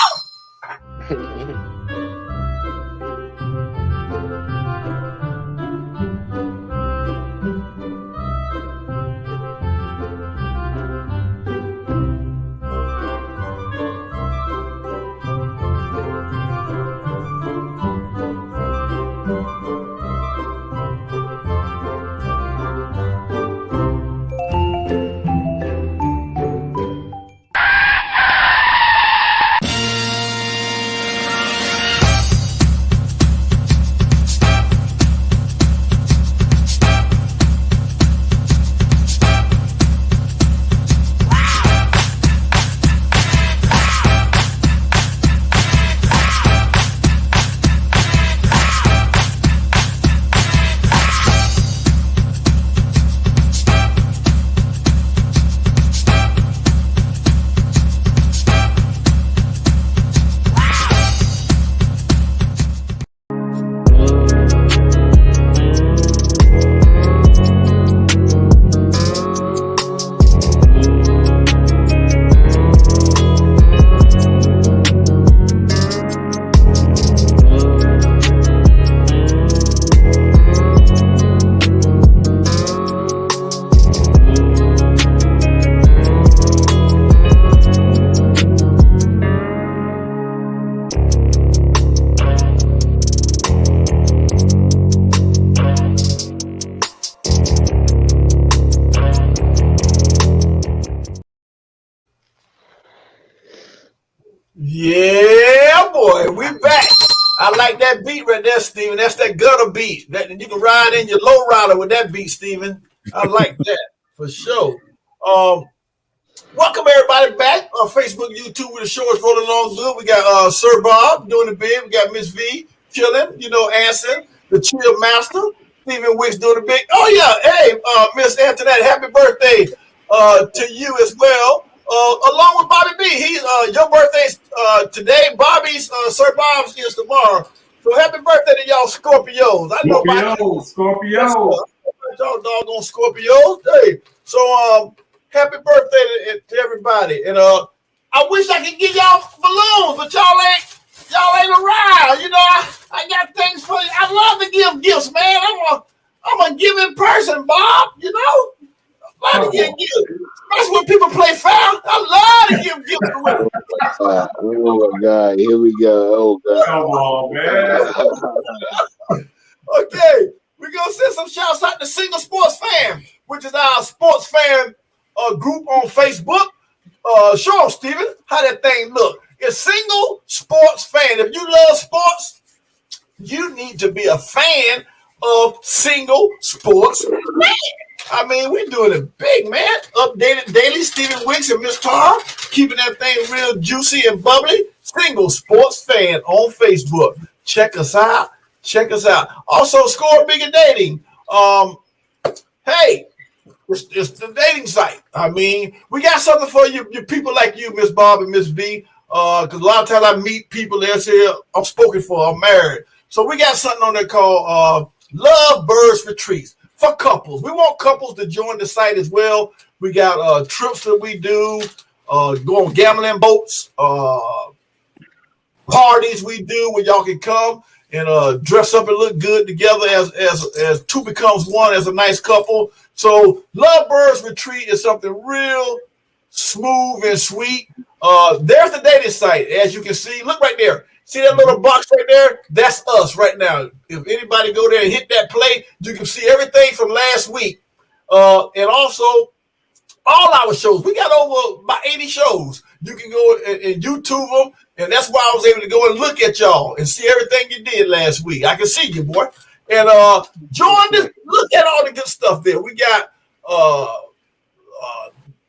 I like that beat right there, Steven. That's that gutter beat. That you can ride in your low rider with that beat, Steven. I like that for sure. Welcome everybody back on Facebook, YouTube, where the show is rolling along good. We got Sir Bob doing the big. We got Miss V chilling, answering the chill master. Stephen Wicks doing the big. Oh yeah, hey, Miss Antoinette, happy birthday to you as well. Along with Bobby B. Your birthday's today. Bobby's Sir Bob's is tomorrow. So happy birthday to y'all Scorpios. I know Scorpio. Y'all doggone Scorpios. Hey, so happy birthday to everybody. And I wish I could give y'all balloons, but y'all ain't around. I got things for you. I love to give gifts, man. I'm a giving person, Bob. I love to give gifts. That's when people play foul. I love to give gifts away. Oh my God, here we go. Oh God. Come on, man. Okay, we're gonna send some shouts out to Single Sports Fan, which is our sports fan group on Facebook. Show them, Steven, how that thing look. It's Single Sports Fan. If you love sports, you need to be a fan of Single Sports Fan. I mean, we're doing it big, man. Updated daily, Stephen Wicks and Miss Tar, keeping that thing real juicy and bubbly. Single Sports Fan on Facebook. Check us out. Also, Score Bigger Dating. Hey, it's the dating site. I mean, we got something for you people like you, Miss Bob and Miss V. Because a lot of times I meet people that say, I'm spoken for, I'm married. So we got something on there called Love Birds Retreats. For couples. We want couples to join the site as well. We got trips that we do, go on gambling boats, parties we do where y'all can come and dress up and look good together as two becomes one as a nice couple. So Lovebirds Retreat is something real smooth and sweet. There's the dating site. As you can see, look right there. See that little box right there? That's us right now. If anybody go there and hit that play, you can see everything from last week. And also all our shows. We got over about 80 shows. You can go and YouTube them. And that's why I was able to go and look at y'all and see everything you did last week. I can see you, boy. And join this. Look at all the good stuff there. We got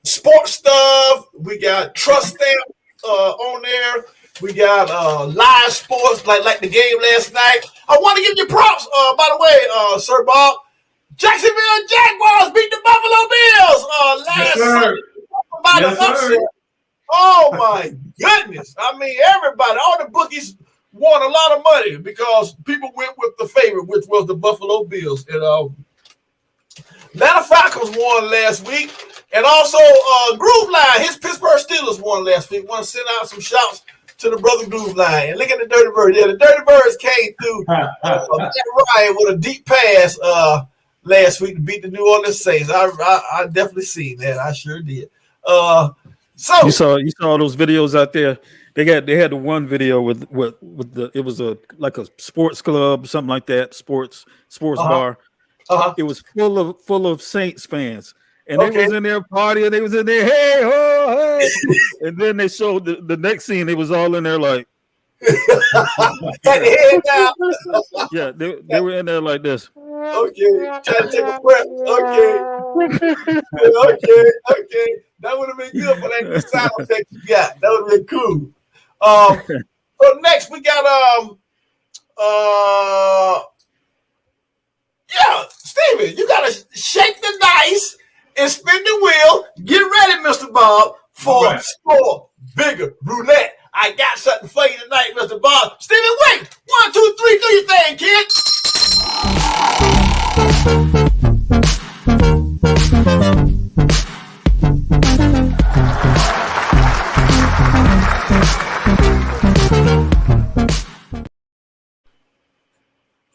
sports stuff. We got trust stamp on there. We got live sports like the game last night. I want to give you props, by the way, Sir Bob. Jacksonville Jaguars beat the Buffalo Bills last Sunday. By the upset. Oh my goodness. I mean, everybody, all the bookies won a lot of money because people went with the favorite, which was the Buffalo Bills. And Atlanta Falcons won last week. And also Groove Line, his Pittsburgh Steelers won last week. Want to send out some shouts to the brother Groove Line. And look at the Dirty Birds. Yeah, the Dirty Birds came through Ryan with a deep pass last week to beat the New Orleans Saints. I definitely seen that. I sure did. So you saw those videos out there. They had the one video with it was like a sports club, something like that, sports bar. It was full of Saints fans. And they was in there partying. They was in there, hey, ho, hey. And then they showed the next scene. They was all in there like, yeah, they were in there like this. Okay, try to take a breath. Okay. That would have been good for that sound effect you got. That would have been cool. So next we got Steven, you gotta shake the dice and spin the wheel. Get ready, Mr. Bob, for Score Bigger Roulette. I got something for you tonight, Mr. Bob. Steven, wait. 1, 2, 3, do your thing, kid.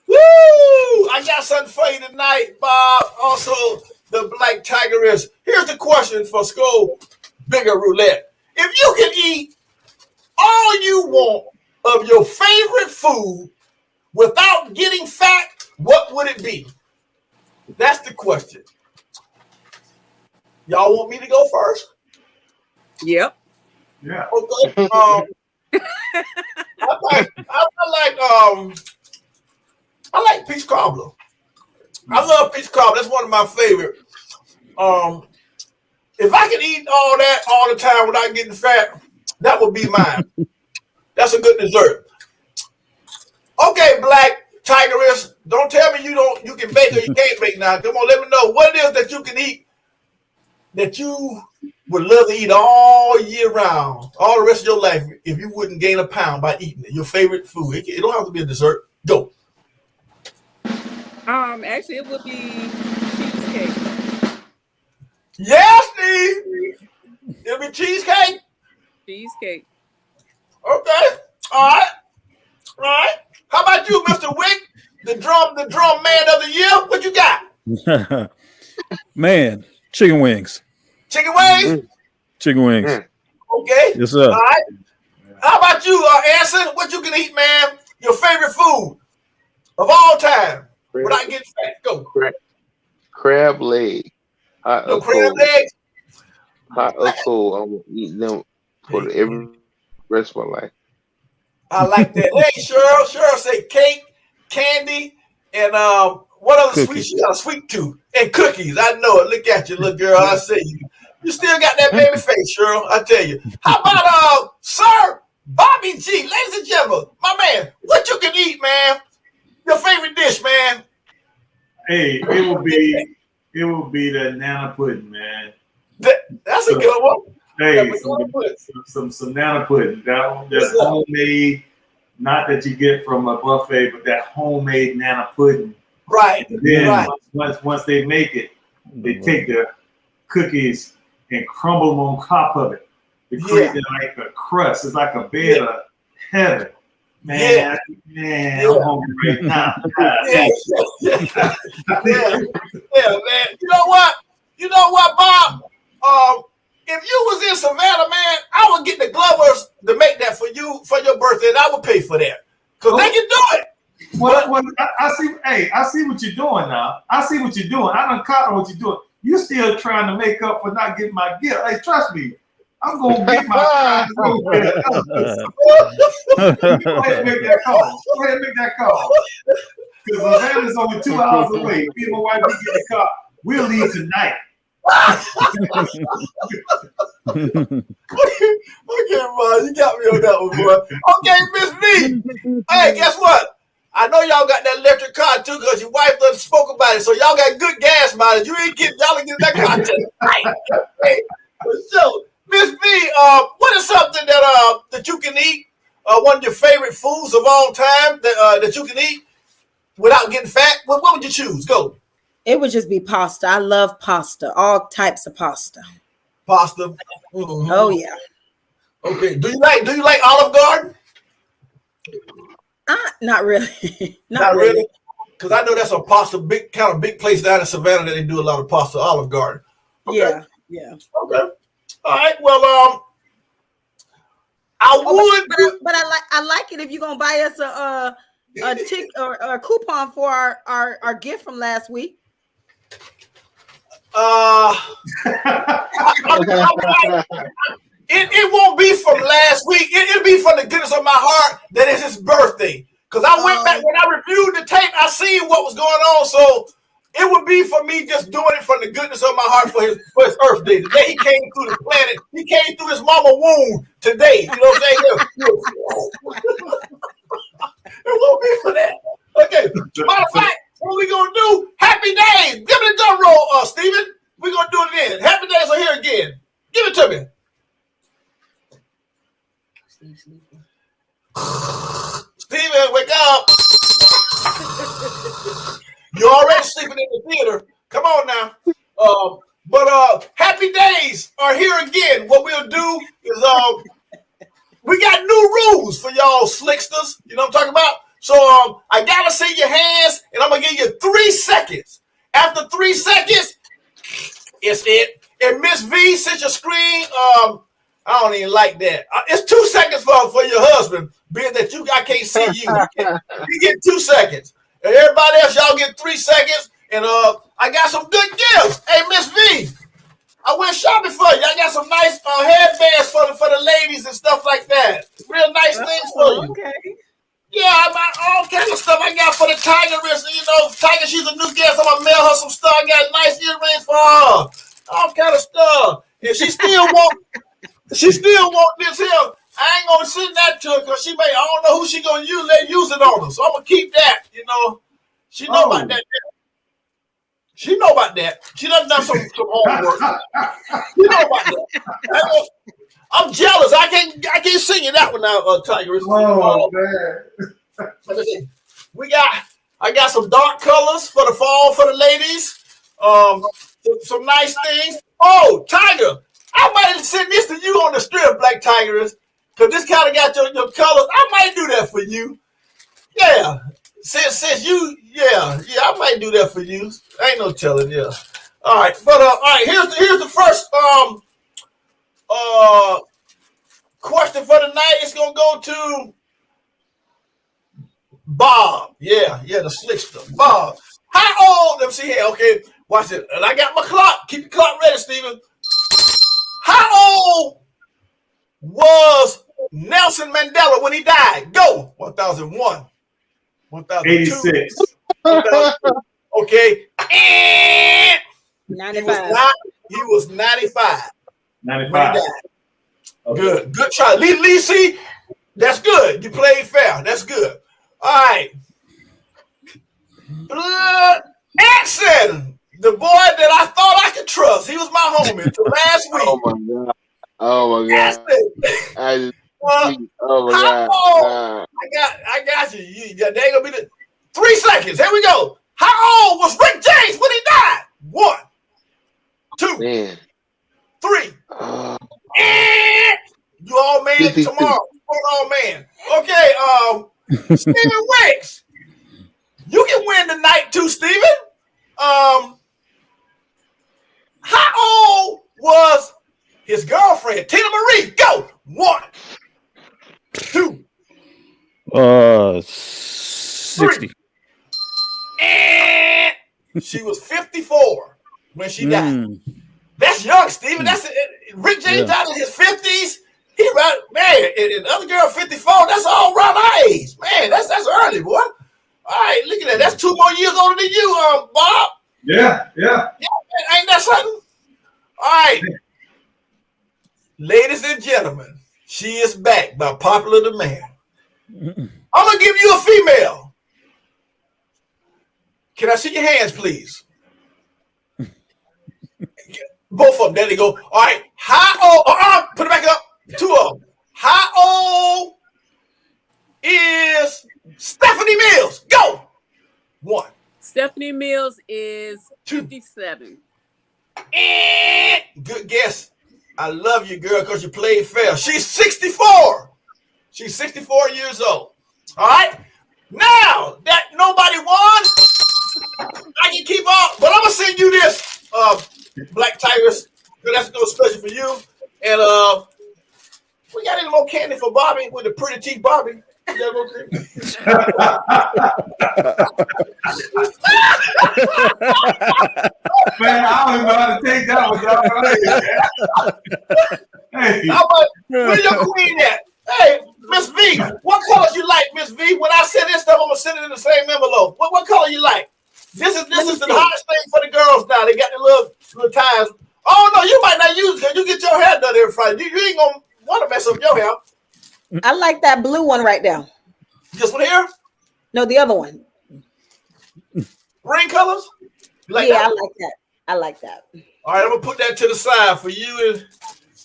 Woo! I got something for you tonight, Bob. Also, the Black Tiger is. Here's the question for Score Bigger Roulette. If you can eat all you want of your favorite food without getting fat, what would it be? That's the question. Y'all want me to go first? Yep. Yeah. Okay. I like peach cobbler. I love peach cobbler. That's one of my favorite. If I could eat all that all the time without getting fat, that would be mine. That's a good dessert. Okay, Black Tigress, don't tell me you can bake or you can't bake now. Come on, let me know what it is that you can eat that you would love to eat all year round, all the rest of your life, if you wouldn't gain a pound by eating it. Your favorite food. It don't have to be a dessert. Go. Actually, it would be cheesecake. Yeah, Steve. It'll be cheesecake. Cheesecake. Okay. All right. How about you, Mr. Wick? The drum man of the year. What you got? Man, chicken wings. Chicken wings? Chicken wings. Okay. Yes, sir. All right. How about you, Anson? What you can eat, man? Your favorite food of all time without getting fat. Go. Crab leg. Hot no or crab cold. legs? Hot or cold. I'm going to eat them for every rest of my life. I like that. Hey, Cheryl say cake, candy, and what other sweets? She got a sweet tooth. And cookies. I know it. Look at you, little girl. I say you still got that baby face, Cheryl. I tell you. How about Sir Bobby G? Ladies and gentlemen, my man, what you can eat, man? Your favorite dish, man? Hey, it will be the nana pudding, man. That's a good one. Hey, some nana pudding. That's homemade, not that you get from a buffet, but that homemade nana pudding. Right. And then once they make it, they take the cookies and crumble them on top of it. They create like a crust. It's like a bed of heaven. Man, I'm hungry right now. Yeah, man. You know what, Bob? If you was in Savannah, man, I would get the Glovers to make that for you for your birthday, and I would pay for that because they can do it. Well, I see. Hey, I see what you're doing now. I see what you're doing. I done caught what you're doing. You still trying to make up for not getting my gift. Hey, trust me. I'm gonna get my. Go ahead and make that call. Go ahead and make that call. Because Savannah's only 2 hours away. Me and my wife, we get the car. We'll leave tonight. Okay, man, you got me on that one, boy. Okay, Miss V. Hey, guess what? I know y'all got that electric car too, because your wife done spoke about it. So y'all got good gas mileage. You ain't getting y'all get that car tonight. Hey, so Miss V, what is something that you can eat? One of your favorite foods of all time that you can eat without getting fat? What would you choose? Go. It would just be pasta. I love pasta, all types of pasta. Pasta. Mm-hmm. Oh yeah. Okay. Do you like Olive Garden? Not really. Not really. Because I know that's a pasta big place down in Savannah that they do a lot of pasta. Olive Garden. Okay. Yeah. Okay. All right. Well, but I like it if you're gonna buy us a tick or a coupon for our gift from last week. It won't be from last week. It'll be from the goodness of my heart that it's his birthday. Because I went back when I reviewed the tape, I seen what was going on. So it would be for me just doing it from the goodness of my heart for his Earth Day. The day he came through the planet, he came through his mama womb today. You know what I'm saying? It won't be for that. Okay. Matter of fact, what we gonna do? Happy days. Give me the drum roll, Steven. We're gonna do it again. Happy days are here again. Give it to me. Steven, wake up. You're already sleeping in the theater. Come on now. But happy days are here again. What we'll do is we got new rules for y'all slicksters. You know what I'm talking about? So I gotta see your hands, and I'm gonna give you 3 seconds. After 3 seconds, it's it. And Miss V, since your screen, I don't even like that. It's 2 seconds for your husband, being that I can't see you. You get 2 seconds. And everybody else, y'all get 3 seconds. And I got some good gifts. Hey, Miss V, I went shopping for you. I got some nice headbands for the ladies and stuff like that. Real nice things for you. Okay. Yeah, I got all kinds of stuff I got for the Tigress. You know, Tiger, she's a new guest. I'm gonna mail her some stuff. I got nice earrings for her. All kind of stuff. And she still want this here. I ain't gonna send that to her because I don't know who she gonna use. Let use it on her. So I'm gonna keep that, you know. She know about that. She know about that. She done some homework. She know about that. I'm jealous. I can't sing you that one now, Tigress. Oh man. I got some dark colors for the fall for the ladies. Some nice things. Oh, Tiger, I might send this to you on the strip, Black Tigress, because this kind of got your colors. I might do that for you. Yeah. Since you, I might do that for you. Ain't no telling, yeah. All right, but all right, here's the first question for the night. It's gonna go to Bob. Yeah, the slickster. Bob. How old? Let me see here. Okay, watch it. And I got my clock. Keep your clock ready, Steven. How old was Nelson Mandela when he died? Go. 1001. 1002. 86. 1003. Okay. And 95. he was 95. 95. When he died. Okay. Good try. Lee, see, that's good. You played fair. That's good. All right. Anson, the boy that I thought I could trust. He was my homie until last week. Oh my God. Anson. Oh my God. I got you. They ain't gonna be the 3 seconds. Here we go. How old was Rick James when he died? 1, 2, Man. 3. You all man 52. tomorrow. All man. Okay, Stephen Wicks. You can win tonight too, Stephen. How old was his girlfriend, Tina Marie? Go. 1, 2. 60. 3. And she was 54 when she died. That's young, Stephen. That's Rick James died in his 50s. He right, man, and the other girl 54. That's all around my age, man. That's early, boy. All right, look at that. That's 2 more years older than you, Bob. Yeah. Ain't that something? All right, ladies and gentlemen, she is back by popular demand. I'm gonna give you a female. Can I see your hands, please? Both of them. There they go. All right. How old? Put it back up. 2 of them. How old is Stephanie Mills? Go. 1. Stephanie Mills is 57. And good guess. I love you, girl, because you played fair. She's 64. She's 64 years old. All right. Now that nobody won, I can keep up, but I'm gonna send you this, Black Tigress. That's no special for you. And we got any more candy for Bobby with the pretty teeth, Bobby? Is that Man, I don't even know how to take that one, dog. Hey. Where your queen at? Hey, Miss V, what colors you like, Miss V? When I send this stuff, I'm gonna send it in the same envelope. What color you like? This is the hottest thing for the girls now. They got the little ties. Oh no, you might not use it because you get your hair done every Friday. You ain't gonna want to mess up your hair. I like that blue one right there. This one here? No, the other one. Ring colors? You like yeah, that? I like that. All right, I'm gonna put that to the side for you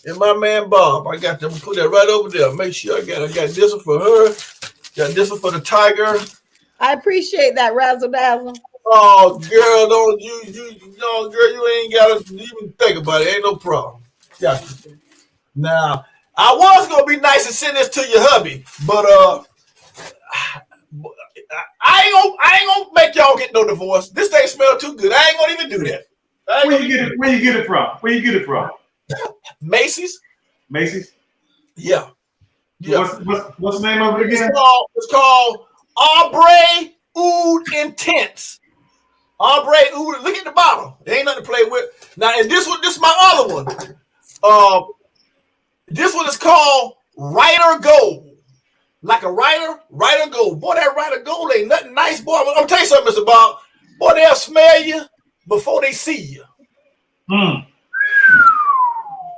and my man Bob. I'm gonna put that right over there. Make sure I got this one for her. Got this one for the tiger. I appreciate that, Razzle Dazzle. Oh, girl, don't girl, you ain't gotta even think about it. Ain't no problem. Gotcha. Now, I was gonna be nice and send this to your hubby, but I ain't gonna make y'all get no divorce. This thing smell too good. I ain't gonna even do that. Where you get it from? Macy's. Yeah. What's the name of it again? It's called Aubrey Oud Intense. Ombre, ooh, look at the bottle. There ain't nothing to play with. Now, and this is my other one. This one is called Rider Gold. Like a Rider Gold. Boy, that Rider Gold ain't nothing nice, boy. I'm gonna tell you something, Mr. Bob. Boy, they'll smell you before they see you.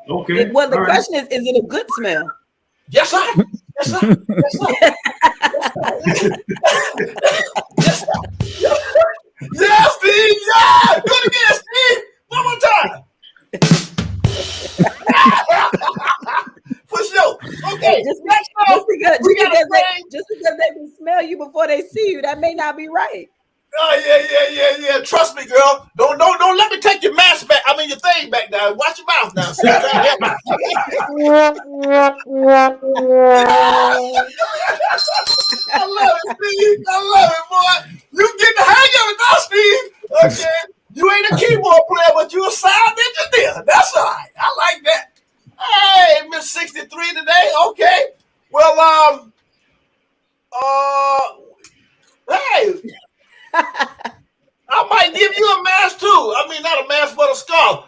Okay. Well, the question is it a good smell? Yes, sir. Yes, sir. Yes, sir. Yeah, Steve. Yeah. Do it again, Steve. One more time. For sure. Okay. Just because they can smell you before they see you, that may not be right. Oh, yeah. Trust me, girl. Don't let me take your mask back. I mean your thing back now. Watch your mouth now. See, I love it, Steve. I love it, boy. You get the hang of it now, Steve. Okay. You ain't a keyboard player, but you a sound engineer. That's all right. I like that. Hey, Miss 63 today. Okay. Well, hey. I might give you a mask too. I mean, not a mask, but a scarf.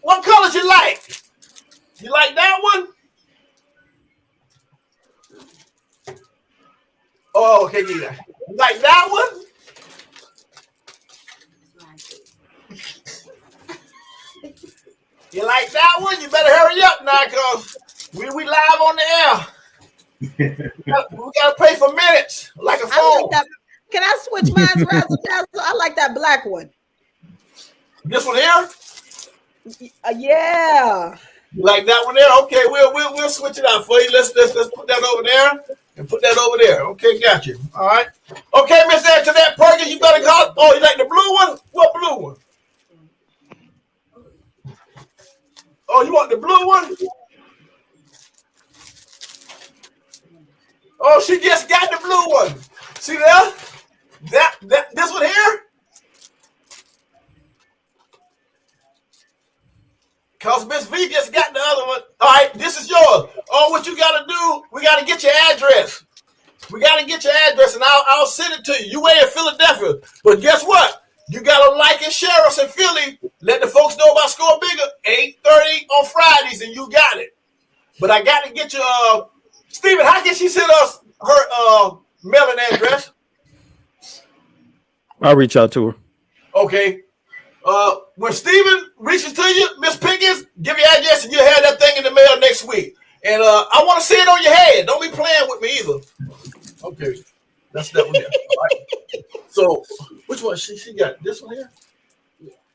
What colors you like? You like that one? Oh, okay, yeah. You like that one? You like that one? You better hurry up now, cause we live on the air. We gotta pay for minutes, like a phone. Like that. Can I switch mine to Razzle Dazzle? I like that black one. This one here? Yeah. You like that one there? Okay, we'll switch it out for you. Let's put that over there and put that over there. Okay, got you. All right. Okay, Miss Antoinette Perkins, you better go. Oh, you like the blue one? What blue one? Oh, you want the blue one? Oh, she just got the blue one. See that? This one here? Cause Miss V just got the other one. All right, this is yours. Oh, what you gotta do? We gotta get your address. And I'll send it to you. You ain't in Philadelphia, but guess what? You gotta like and share us in Philly. Let the folks know about Score Bigger 8:30 on Fridays, and you got it. But I got to get you. Steven, how can she send us her mailing address? I'll reach out to her. Okay. When Steven reaches to you, Miss Pickens, give your address and you'll have that thing in the mail next week. And I want to see it on your head. Don't be playing with me either. Okay. That's that one there. All right. So, which one? She got this one here?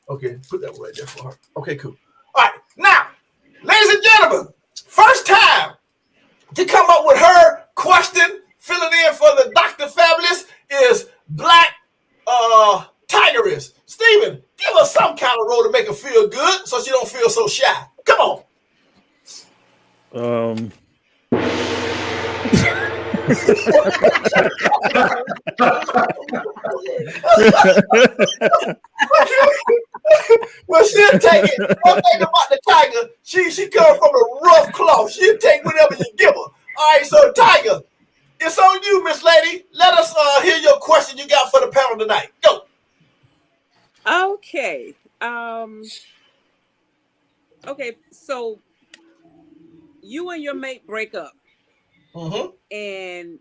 Okay. Put that one right there for her. Okay, cool. All right. Now, ladies and gentlemen, first time to come up with her question, filling in for the Dr. Fabulous, is Black Tigress. Steven, give her some kind of role to make her feel good so she don't feel so shy. Come on. Well, she'll take it. One thing about the Tiger, she comes from a rough cloth. She'll take whatever you give her. All right, so Tiger, it's on you, Miss Lady. Let us hear your question you got for the panel tonight. Go. Okay. Okay, so you and your mate break up. Mm-hmm. And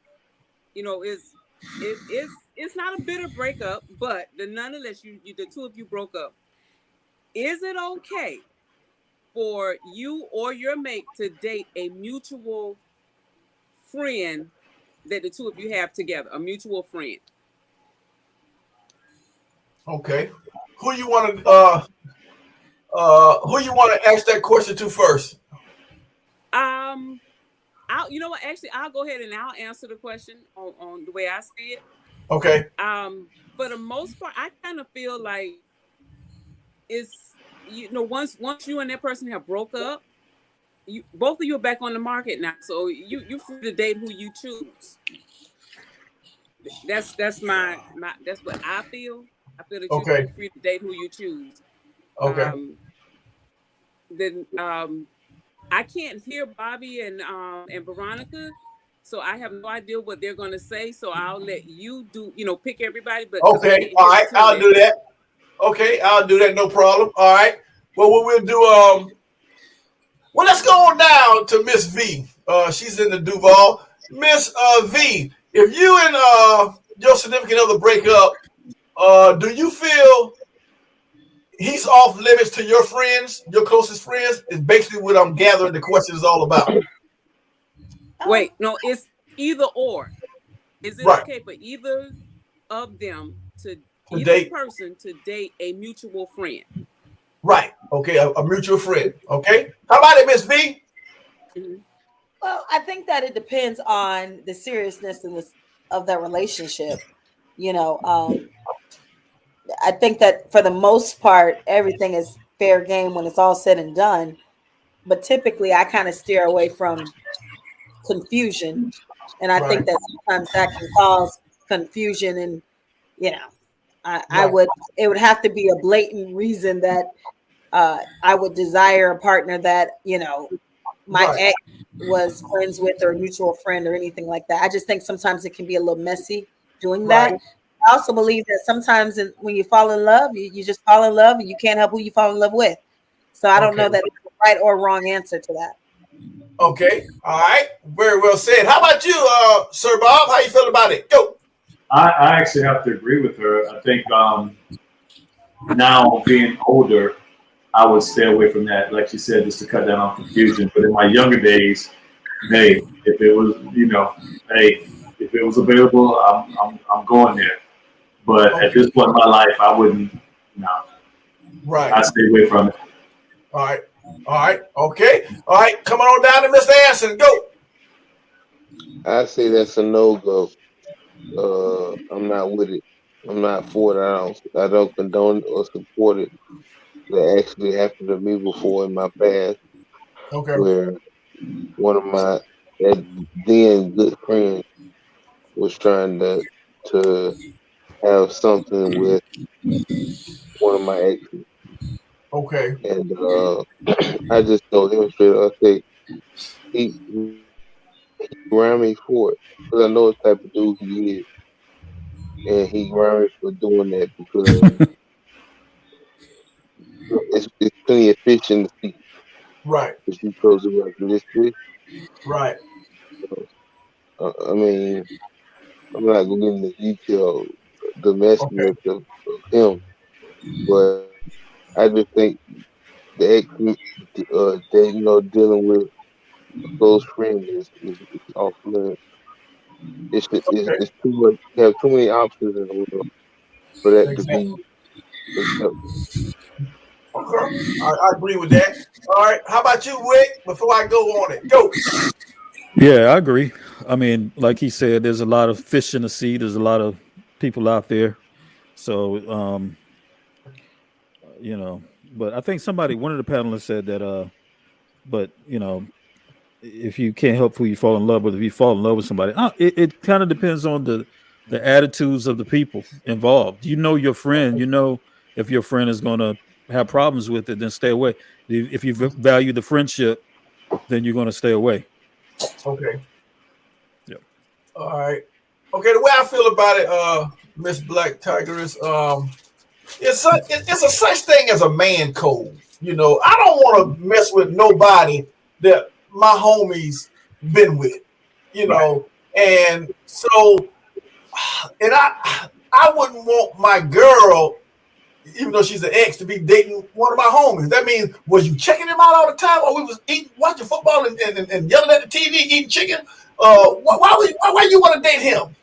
you know, it's not a bitter breakup, but nonetheless, you the two of you broke up. Is it okay for you or your mate to date a mutual friend that the two of you have together, a mutual friend? Okay. Who you want to ask that question to first? You know what? Actually, I'll go ahead and I'll answer the question on the way I see it. Okay. For the most part, I kind of feel like it's, you know, once you and that person have broke up, you both of you are back on the market now. So you free to date who you choose. That's my that's what I feel. I feel that you're free to date who you choose. Okay. Then I can't hear Bobby and Veronica, so I have no idea what they're going to say. So I'll let you pick everybody. But okay, all right, I'll do that. Okay, I'll do that. No problem. All right. Well, what we'll do, well, let's go on down to Miss V. She's in the Duval. Miss V, if you and your significant other break up, do you feel he's off limits to your friends, your closest friends? Is basically what I'm gathering the question is all about. Wait, no, it's either or. Is it Right. okay for either of them to To either date. person to date a mutual friend? Right. Okay. A mutual friend. Okay. How about it, Miss V? Mhm. Well, I think that it depends on the seriousness of the relationship. You know, I think that for the most part, everything is fair game when it's all said and done. But typically, I kind of steer away from confusion, and I Right. think that sometimes that can cause confusion. And you know, I Right. would it would have to be a blatant reason that I would desire a partner that my Right. ex was friends with or a mutual friend or anything like that. I just think sometimes it can be a little messy doing Right. that. I also believe that sometimes when you fall in love, you just fall in love and you can't help who you fall in love with. So I don't Okay. know that there's a right or wrong answer to that. Okay. All right. Very well said. How about you, Sir Bob? How you feel about it? Go. I actually have to agree with her. I think now being older, I would stay away from that, like she said, just to cut down on confusion. But in my younger days, hey, if it was, hey, if it was available, I'm going there. But at Okay. this point in my life, I wouldn't. No, Right. I stay away from it. All right. All right. Okay. All right. Coming on down to Mr. Anson. Go. I say that's a no go. I'm not with it. I'm not for it. I don't condone or support it. That actually happened to me before in my past, Okay. where one of my then good friends was trying to have something with one of my exes, Okay. and I just told him straight up. I say he ran me for it because I know what type of dude he is, and he ran me for doing that because it's plenty of fish in the sea. Right. But you chose to work in this fish. Right. I mean, I'm not going to get into detail, the Okay. messiness of him, but I just think the ex, dealing with a close friend is off limits. Okay. It's too much. You have too many options in the world for that to Exactly. be accepted. Okay. I agree with that. All right. How about you, Wick? Before I go on it, go. Yeah, I agree. I mean, like he said, there's a lot of fish in the sea. There's a lot of people out there. So, but I think one of the panelists said that, but if you can't help who you fall in love with, if you fall in love with somebody, it kind of depends on the attitudes of the people involved. You know your friend. You know if your friend is going to have problems with it, then stay away. If you value the friendship, then you're going to stay away. Okay. Yeah. All right. Okay. The way I feel about it, Miss Black Tiger is it's a such thing as a man code. I don't want to mess with nobody that my homies been with. Right. And so and I wouldn't want my girl, even though she's an ex, to be dating one of my homies. That means, was you checking him out all the time, or we was watching football and yelling at the TV, eating chicken? Why you want to date him?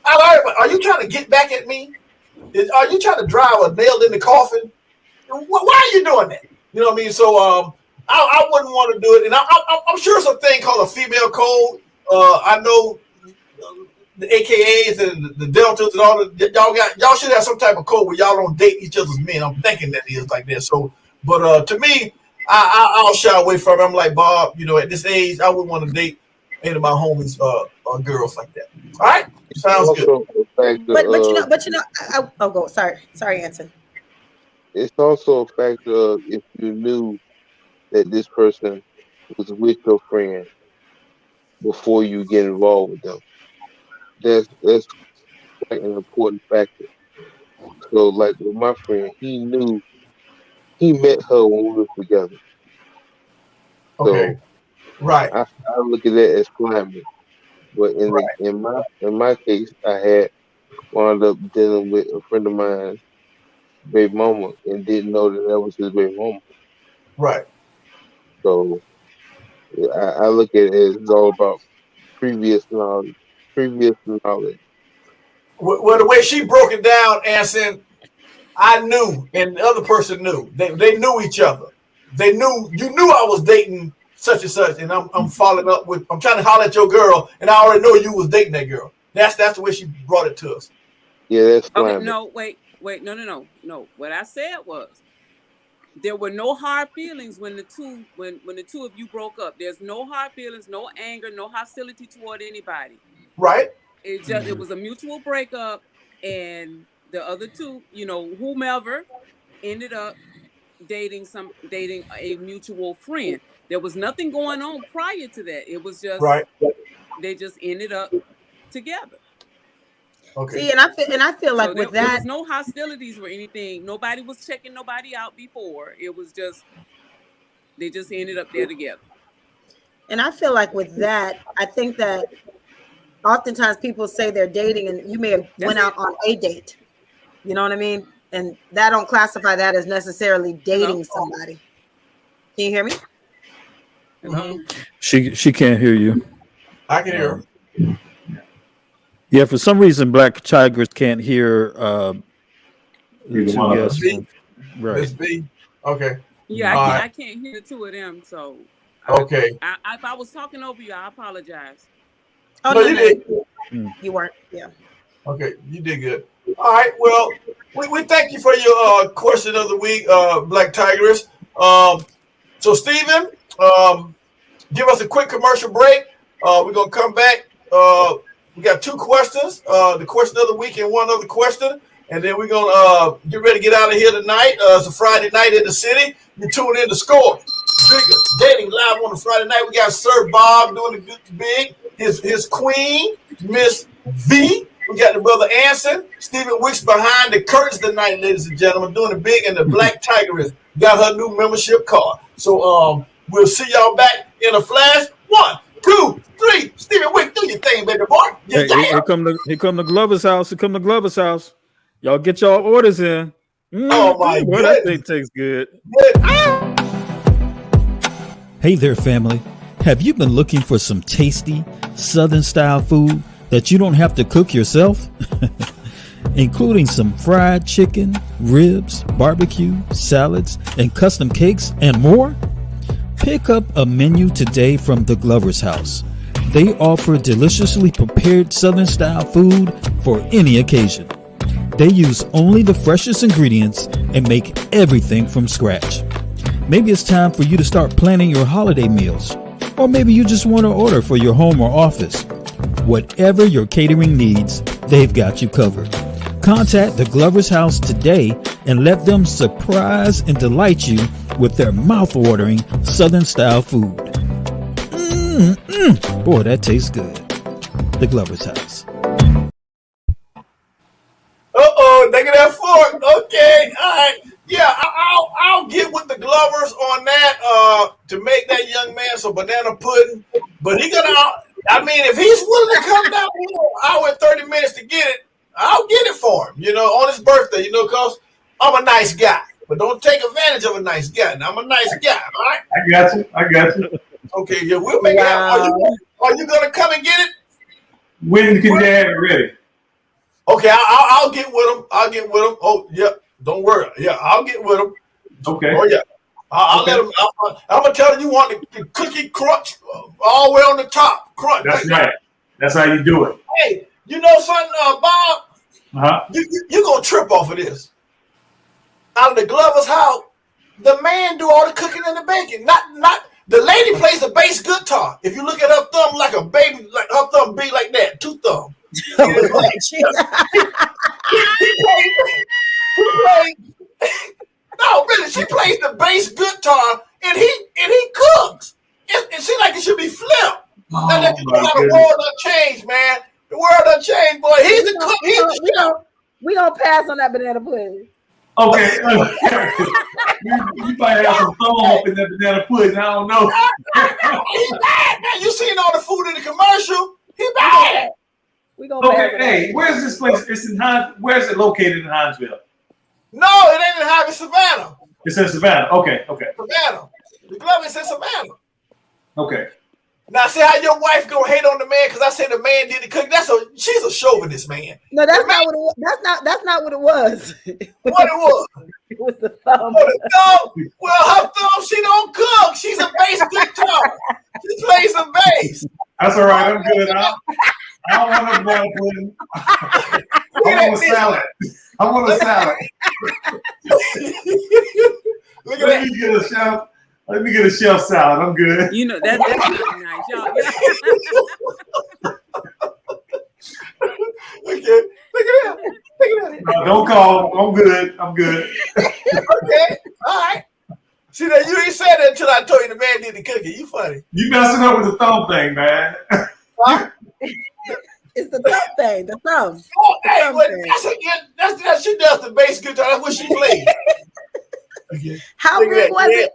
Are you trying to get back at me? Are you trying to drive a nail in the coffin? Why are you doing that? You know what I mean? So I wouldn't want to do it, and I'm sure it's a thing called a female code. I know the AKAs and the Deltas and all the y'all should have some type of code where y'all don't date each other's men. I'm thinking that is like that. So, but to me, I'll shy away from it. I'm like Bob. At this age, I wouldn't want to date any of my homies girls like that. All right, sounds good. Also, a factor of Oh, go. Sorry, Anson. it's also a factor of if you knew that this person was with your friend before you get involved with them. That's quite an important factor. So like with my friend, he met her when we were together. Okay. So Right. I look at that as climate. But in my case, I had wound up dealing with a friend of mine's baby mama and didn't know that was his baby mama. Right. So I look at it as it's all about previous knowledge. Previous knowledge. Well, the way she broke it down, Anson, I knew, and the other person knew. They knew each other. They knew you knew I was dating such and such, and I'm following up with. I'm trying to holler at your girl, and I already know you was dating that girl. That's the way she brought it to us. Yeah, that's Okay, climate. no, wait, no. What I said was there were no hard feelings when the two of you broke up. There's no hard feelings, no anger, no hostility toward anybody. Right. It was a mutual breakup, and the other two, whomever, ended up dating a mutual friend. There was nothing going on prior to that. It was just Right. they just ended up together. Okay. See, and I feel like with there that, was no hostilities or anything. Nobody was checking nobody out before. It was just they just ended up there together. and I feel like with that, I think that oftentimes people say they're dating, and you may have went out on a date. You know what I mean? And that don't classify that as necessarily dating somebody. Can you hear me? Hello? She can't hear you. I can hear her. Yeah, for some reason, Black Tigers can't hear the Either two one of guests. us. Right. Miss B. Okay. Yeah, All right. I can't hear the two of them. So Okay. if I was talking over you, I apologize. Oh, No, you did. You weren't. Yeah. Okay, you did good. All right. Well, we thank you for your question of the week, Black Tigress. So Stephen, give us a quick commercial break. We're gonna come back. We got two questions. The question of the week and one other question, and then we're gonna get ready to get out of here tonight. It's a Friday night in the city. You tune in to Score Bigger Dating live on a Friday night. We got Sir Bob doing the good big. His queen, Miss V. We got the brother Anson, Stephen Wicks behind the curtains tonight, ladies and gentlemen, doing the big, and the Black Tigress got her new membership card. So we'll see y'all back in a flash. 1, 2, 3. Stephen Wicks, do your thing, baby boy. Hey, here come the Glover's house. Here come the Glover's house. Y'all get y'all orders in. Oh my Boy, that thing tastes good. Hey there, family. Have you been looking for some tasty Southern style food that you don't have to cook yourself? Including some fried chicken, ribs, barbecue, salads, and custom cakes and more? Pick up a menu today from the Glover's House. They offer deliciously prepared Southern style food for any occasion. They use only the freshest ingredients and make everything from scratch. Maybe it's time for you to start planning your holiday meals. Or maybe you just want to order for your home or office. Whatever your catering needs, they've got you covered. Contact the Glover's House today and let them surprise and delight you with their mouth-watering Southern-style food. Boy, that tastes good. The Glover's House. Negative that fork. Okay, all right. Yeah, I'll get with the Glovers on that to make that young man some banana pudding. But he gonna, I mean, if he's willing to come down here an hour and 30 minutes to get it, I'll get it for him. On his birthday. Because I'm a nice guy. But don't take advantage of a nice guy. Now, I'm a nice guy. All right. I got you. Okay, yeah, we'll make it happen. Are you gonna come and get it? When can they have it ready? Okay, I'll get with him. Oh, yeah. Don't worry. Yeah, I'll get with him. Okay. Oh, yeah. I'll let him. I'm going to tell him you want the cookie crunch all the way on the top. Crunch. That's right. That's how you do it. Hey, you know something, Bob? Uh-huh. You're going to trip off of this. Out of the Glover's house, the man do all the cooking and the baking. Not the lady plays the bass guitar. If you look at her thumb like a baby, like her thumb big like that, 2 thumbs. He plays. No, really, she plays the bass guitar and he cooks. It seems like it should be flipped. Now that the world done changed, man. The world done changed, boy. He's the cook. We gonna pass on that banana pudding. Okay. You might have some thumb up in that banana pudding. I don't know. He bad, man. You seen all the food in the commercial? He bad. We gonna Okay, pass hey, where's this place? It's in where's it located in Hinesville? No, it ain't in Highway Savannah. It's in Savannah. Okay. Savannah. The glove is in Savannah. Okay. Now, see how your wife gonna hate on the man because I said the man did the cooking. She's a chauvinist, man. No, that's not what it was. That's not what it was. What it was? It was the thumb. Well, her thumb, she don't cook. She's a bass guitar. She plays the bass. That's all right. I'm good. I don't want no banana pudding. I want a salad. I want a salad. Look at that. Let me get a chef salad. I'm good. You know that's really nice, y'all. Okay, look at that. No, don't call. I'm good. Okay, all right. See that you ain't said that until I told you the man did the cooking. You funny. You messing up with the thumb thing, man. Huh? It's the thumb thing. The thumb. Oh, The hey, thumb but thing. that she does the bass guitar. That's what she plays. Okay. How Look at big that. was it?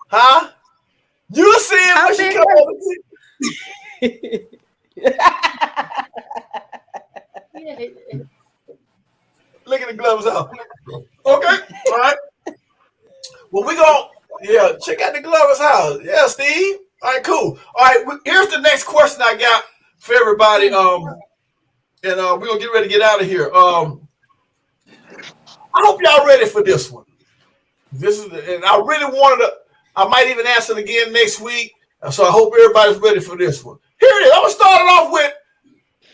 Huh? You see it How when she big come was over. Look at the gloves out. Okay, all right. Well, we gonna check out the glover's house. Yeah, Steve. All right, cool. All right, here's the next question I got for everybody. And we're gonna get ready to get out of here. I hope y'all ready for this one. And I really wanted to. I might even answer it again next week. So I hope everybody's ready for this one. Here it is. I'm gonna start it off with.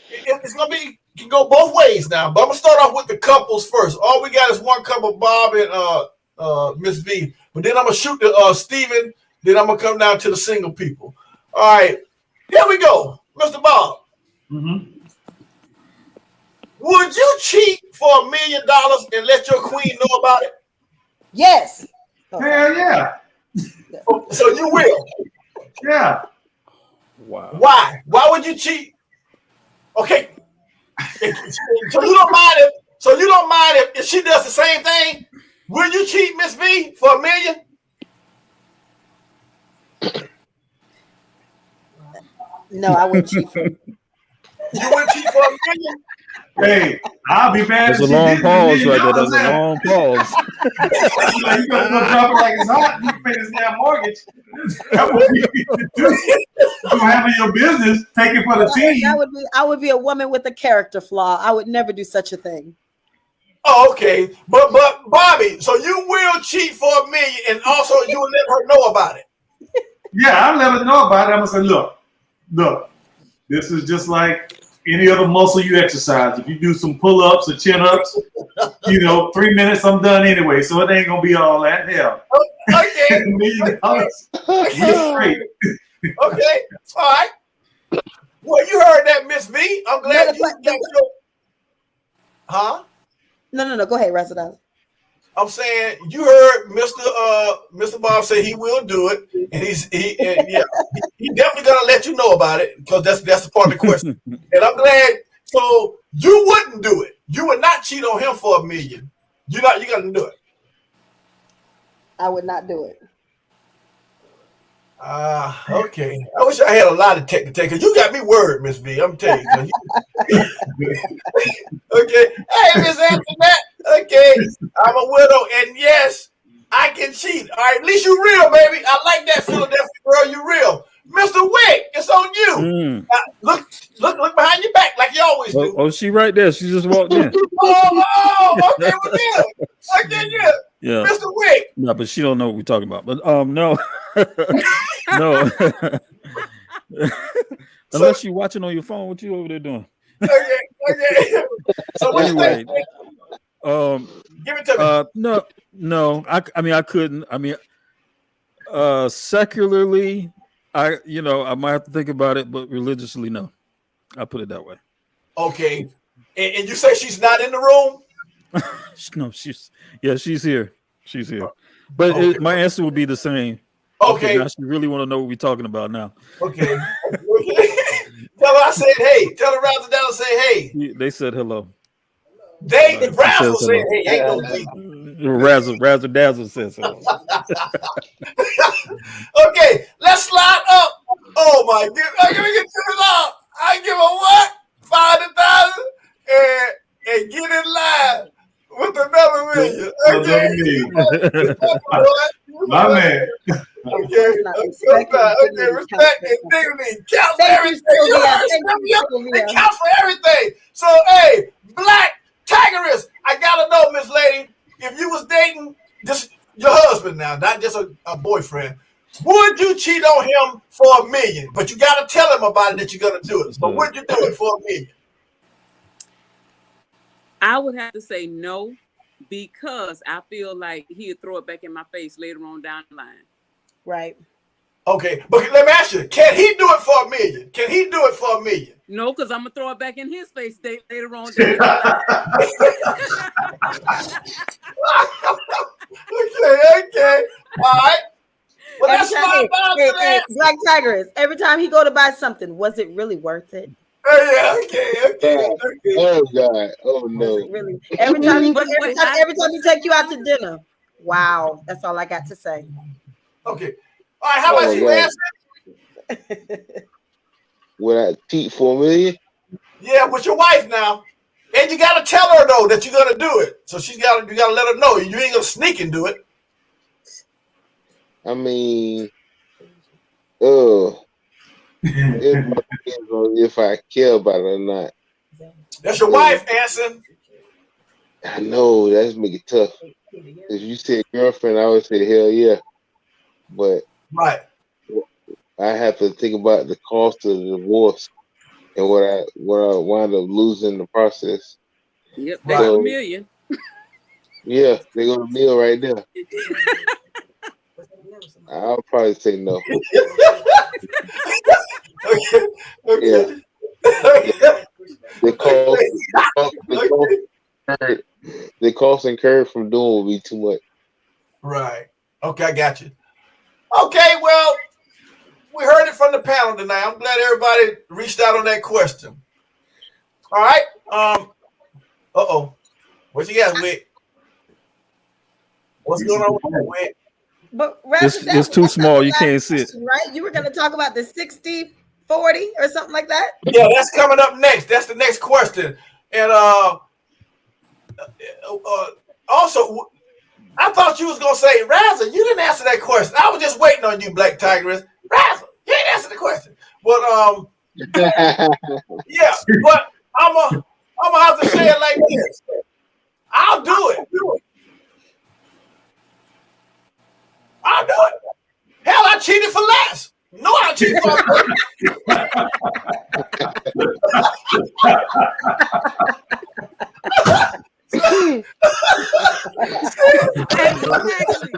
It's gonna be. You can go both ways now, but I'm gonna start off with the couples first. All we got is one couple, Bob and Miss V. But then I'm gonna shoot to Steven. Then I'm gonna come down to the single people. All right, here we go, Mr. Bob. Mm-hmm. Would you cheat for $1 million and let your queen know about it? Yes. Hell yeah. So you will? Yeah. Wow. Why? Why would you cheat? Okay. So you don't mind if? So you don't mind if she does the same thing? Will you cheat, Miss V, for $1 million? No, I wouldn't cheat. You wouldn't cheat for $1 million? Hey, I'll be mad. There's a long pause right there. There's a long pause. You gonna go drop it like it's hot. You pay this damn mortgage. That's what you do. You handle your business. Take it for the team. I would be a woman with a character flaw. I would never do such a thing. Oh, okay. But Bobby, so you will cheat for $1 million and also you will let her know about it. Yeah, I'll let her know about it. I'm gonna say, look, this is just like any other muscle you exercise. If you do some pull-ups or chin-ups, 3 minutes, I'm done anyway. So it ain't gonna be all that. Hell. Okay. $1 million. We straight. Okay. All right. Well, you heard that, Miss V. I'm glad you got your. Huh? No. Go ahead, Razzle Dazzle. I'm saying you heard Mr. Bob say he will do it, and he's definitely gonna let you know about it because that's the part of the question. And I'm glad. So you wouldn't do it. You would not cheat on him for $1 million. You're gonna do it. I would not do it. Okay. I wish I had a lot of tech to take because you got me worried, Miss V. I'm telling you. Okay. Hey, Miss Antoinette. Okay. I'm a widow, and yes, I can cheat. All right. At least you real, baby. I like that Philadelphia girl. You real. Mr. Wick, it's on you. Look behind your back like you always do. Oh, she right there. She just walked in. Okay, well, yeah. Okay, yeah. Yeah. Mr. Wick. No, but she don't know what we're talking about. But no. No. Unless you're watching on your phone, what you over there doing? Okay. So what anyway, give it to me. No. I mean, I couldn't. I mean, secularly, I might have to think about it, but religiously, no. I'll put it that way. Okay. And you say she's not in the room? No, she's here. She's here. But okay. My answer would be the same. Okay. Now she really want to know what we're talking about now. Okay. Tell her I said hey. Tell her Razzle Dazzle say hey. They said hello. Razzle says said, hello. hey, ain't no cheating. Razzle Dazzle says hello. Okay, let's slide up. Oh my goodness. I'm gonna get to it out. I give a what? 500,000 and get in line with another million. Okay. My man. Okay. Respect and dignity. Counts for everything. It counts for everything. So, hey, Black Tigeress, I gotta know, Miss Lady, if you was dating just your husband now, not just a boyfriend, would you cheat on him for $1 million? But you gotta tell him about it that you're gonna do it. But would you do it for $1 million? I would have to say no, because I feel like he'd throw it back in my face later on down the line. Right. Okay, but let me ask you, can he do it for $1 million? Can he do it for $1 million? No, because I'm gonna throw it back in his face later on down the line. Okay. All right. Well, every time, Black Tigeress, every time he go to buy something, was it really worth it? Yeah, okay. Oh God! Oh no! Really? Every time he take you out to dinner. Wow, that's all I got to say. Okay. All right. How about you answer? Would I cheat for $1 million? Yeah, with your wife now, and you gotta tell her though that you're gonna do it. So you gotta let her know you ain't gonna sneak and do it. I mean, it depends on if I care about it or not. That's your wife, Anson. I know that's make it tough. If you said girlfriend, I would say hell yeah, but right, I have to think about the cost of the divorce and what I wind up losing in the process. Yep, they go $1 million. Yeah, they go $1 million right there. I'll probably say no. Okay. Yeah. The cost incurred from doing will be too much. Right. Okay, I got you. Okay, well, we heard it from the panel tonight. I'm glad everybody reached out on that question. All right. What you got, Wick? What's going on with that, Wick? But it's too small. You can't see it. Right? You were going to talk about the 60-40 or something like that? Yeah, that's coming up next. That's the next question. And also, I thought you was going to say, Razzle, you didn't answer that question. I was just waiting on you, Black Tigress. Razzle, you didn't answer the question. But, yeah, but I'm gonna have to say it like this. I'll do it. I'll do it. Hell, I cheated for less. No, I cheated for Exactly.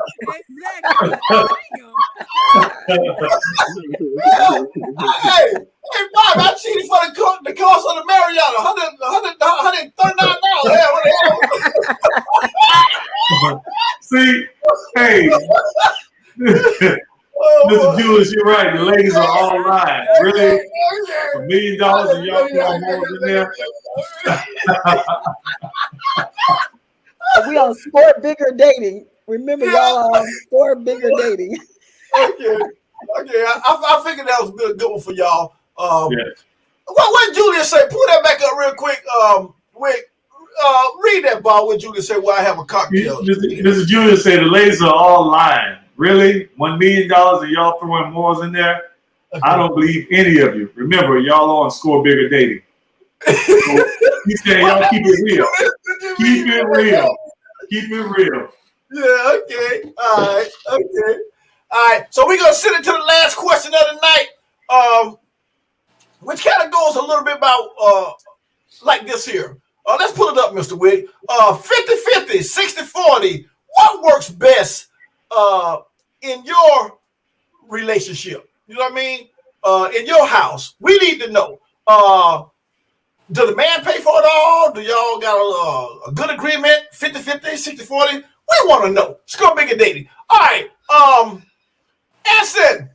Hey, Bob, I cheated for the cost of the Marriott, $139. Hell, what the hell? See, hey, Mr. Julius, you're right. The ladies are all lying. Really? $1 million and y'all throwing more in there? We on Score Bigger Dating. Remember, y'all on Score Bigger Dating. Okay. I figured that was a good one for y'all. What did Julia say? Pull that back up real quick. Read that, Bob. What Julia said? Well, I have a cocktail. Mr. Julia said the ladies are all lying. Really? $1 million and y'all throwing more in there? Okay. I don't believe any of you. Remember, y'all on Score Bigger Dating. So he said y'all keep it real. Keep it real. Keep it real. Yeah, okay. All right. Okay. All right. So we're gonna send it to the last question of the night. Which kind of goes a little bit about like this here. Let's pull it up, Mr. Wick. 50-50, 60-40. What works best in your relationship? You know what I mean? In your house. We need to know. Does the man pay for it all? Do y'all got a good agreement? 50-50, 60-40? We want to know. Score Bigger Dating. All right. Anson,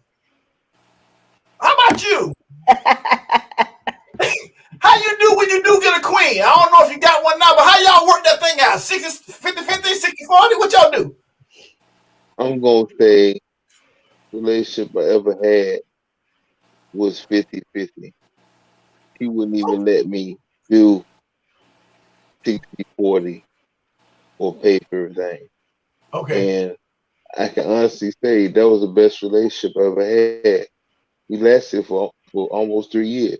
how about you? How you do when you do get a queen? I don't know if you got one now, but how y'all work that thing out? 60, 50, 50, 60, 40? What y'all do? I'm gonna say relationship I ever had was 50-50. He wouldn't even let me do 60-40 or pay for everything. Okay. And I can honestly say that was the best relationship I ever had. We lasted for almost 3 years.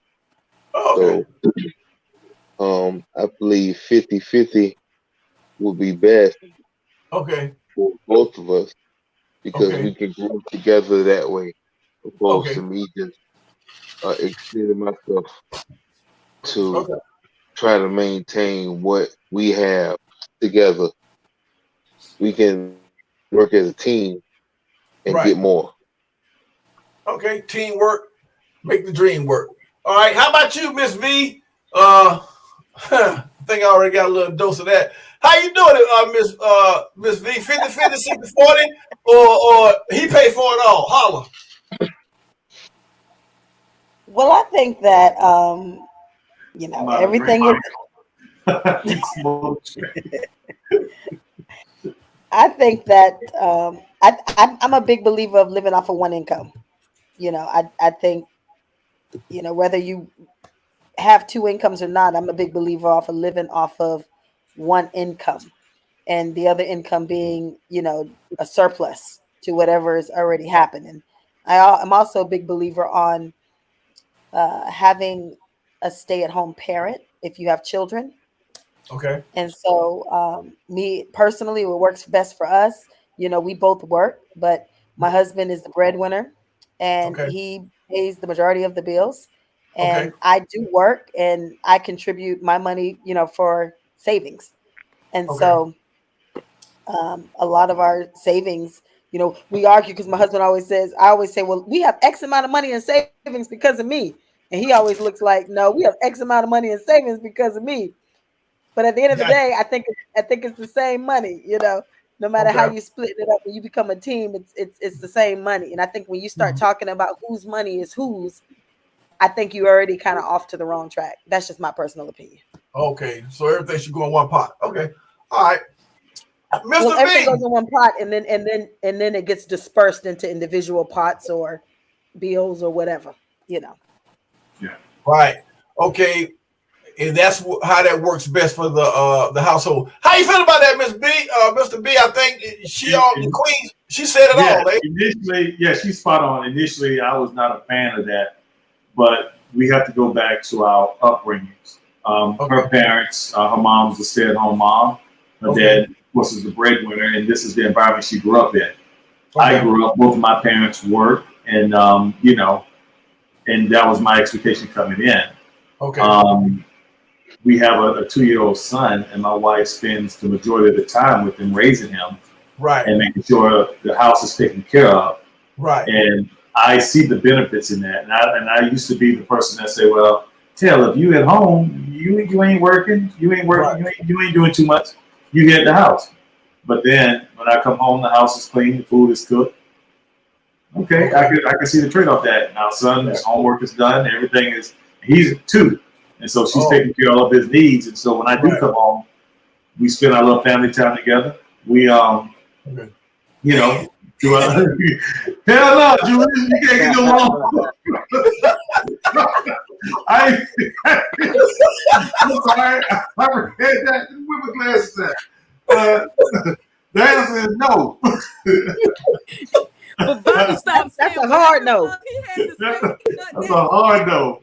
Okay. So I believe 50-50 would be best Okay. for both of us because Okay. we can grow together that way, opposed Okay. to me just extending myself to Okay. try to maintain what we have together. We can work as a team and Right. get more. Okay. Teamwork, make the dream work. All right. How about you, Miss V? I think I already got a little dose of that. How you doing it, Miss V? 50, 50, 60, 40? Or he paid for it all? Holla. Well, I think that I'm about to drink everything is. my smoke. I think that I'm a big believer of living off of one income. I think whether you have two incomes or not, I'm a big believer off of living off of one income, and the other income being a surplus to whatever is already happening. I'm also a big believer on having a stay-at-home parent if you have children. Okay. And so, me personally, what works best for us, we both work, but my husband is the breadwinner and Okay. he pays the majority of the bills. Okay. And I do work and I contribute my money, for savings. And Okay. so, a lot of our savings, we argue because my husband I always say, well, we have X amount of money in savings because of me. And he always looks like, no, we have X amount of money in savings because of me. But at the end of the Got day, I think it's the same money, no you. matter how Okay. you split it up. When you become a team, it's the same money. And I think when you start talking about whose money is whose, I think you already kind of off to the wrong track. That's just my personal opinion. Okay. So everything should go in one pot. Okay. All right. Well, Mr. everything B. goes in one pot, and then it gets dispersed into individual pots or bills or whatever. Yeah. Right. Okay. And that's how that works best for the household. How you feel about that, Miss B? Mr. B, I think she on the queen. She said it Yeah, all, eh? initially, yeah, she's spot on. Initially, I was not a fan of that, but we have to go back to our upbringings. Her parents, her mom was a stay-at-home mom. Her dad, of course, is the breadwinner, and this is the environment she grew up in. I grew up, both of my parents worked, and and that was my expectation coming in. Okay. We have a 2-year-old son, and my wife spends the majority of the time with him raising him Right. and making sure the house is taken care of. Right. And I see the benefits in that. And I used to be the person that say, well, Taylor, if you at home, you ain't working, you ain't working, Right. you ain't doing too much. You get the house. But then when I come home, the house is clean, the food is cooked. Okay. I can see the trade-off that now son, his homework is done, everything is, he's 2. And so she's taking care of all of his needs. And so when I do come home, we spend our little family time together. We Okay. do hell no, Julie, you can't get no wrong. I'm sorry, I forget that. Where my glasses at? The answer is no. But Bobby stopped That's saying a hard whatever the no. fuck he had to say. That's a hard no.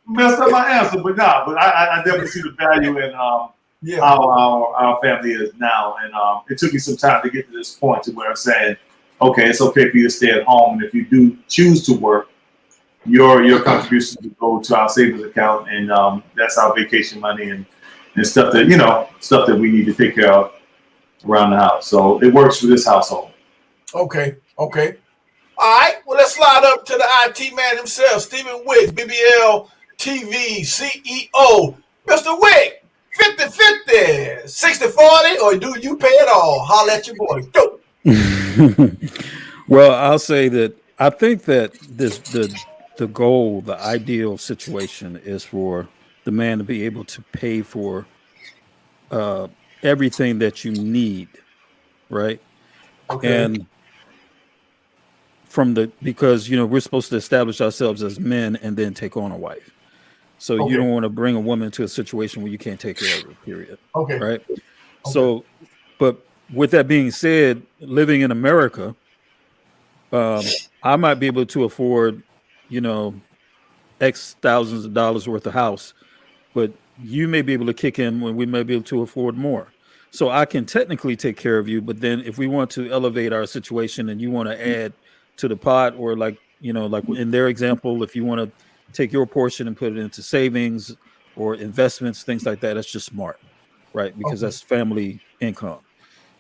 Messed up my answer, but nah. But I definitely see the value in how our family is now, and it took me some time to get to this point to where I'm saying, okay, it's okay for you to stay at home, and if you do choose to work, your contributions will go to our savings account, and that's our vacation money and stuff that we need to take care of around the house. So it works for this household. Okay. Okay. All right. Well, let's slide up to the IT man himself, Stephen Wick, BBL TV CEO. Mr. Wick, 50-50, 60-40, or do you pay it all? Holla at your boy. Go. Well, I'll say that I think that the the goal, the ideal situation is for the man to be able to pay for everything that you need, right? Okay. And because we're supposed to establish ourselves as men and then take on a wife. So you Okay. don't want to bring a woman to a situation where you can't take care of her, period. Okay. Right. Okay. So, but with that being said, living in America, I might be able to afford, X thousands of dollars worth of house, but you may be able to kick in when we may be able to afford more. So I can technically take care of you, but then if we want to elevate our situation and you want to add to the pot, or like in their example, if you want to take your portion and put it into savings or investments, things like that, that's just smart, right? Because Okay. that's family income.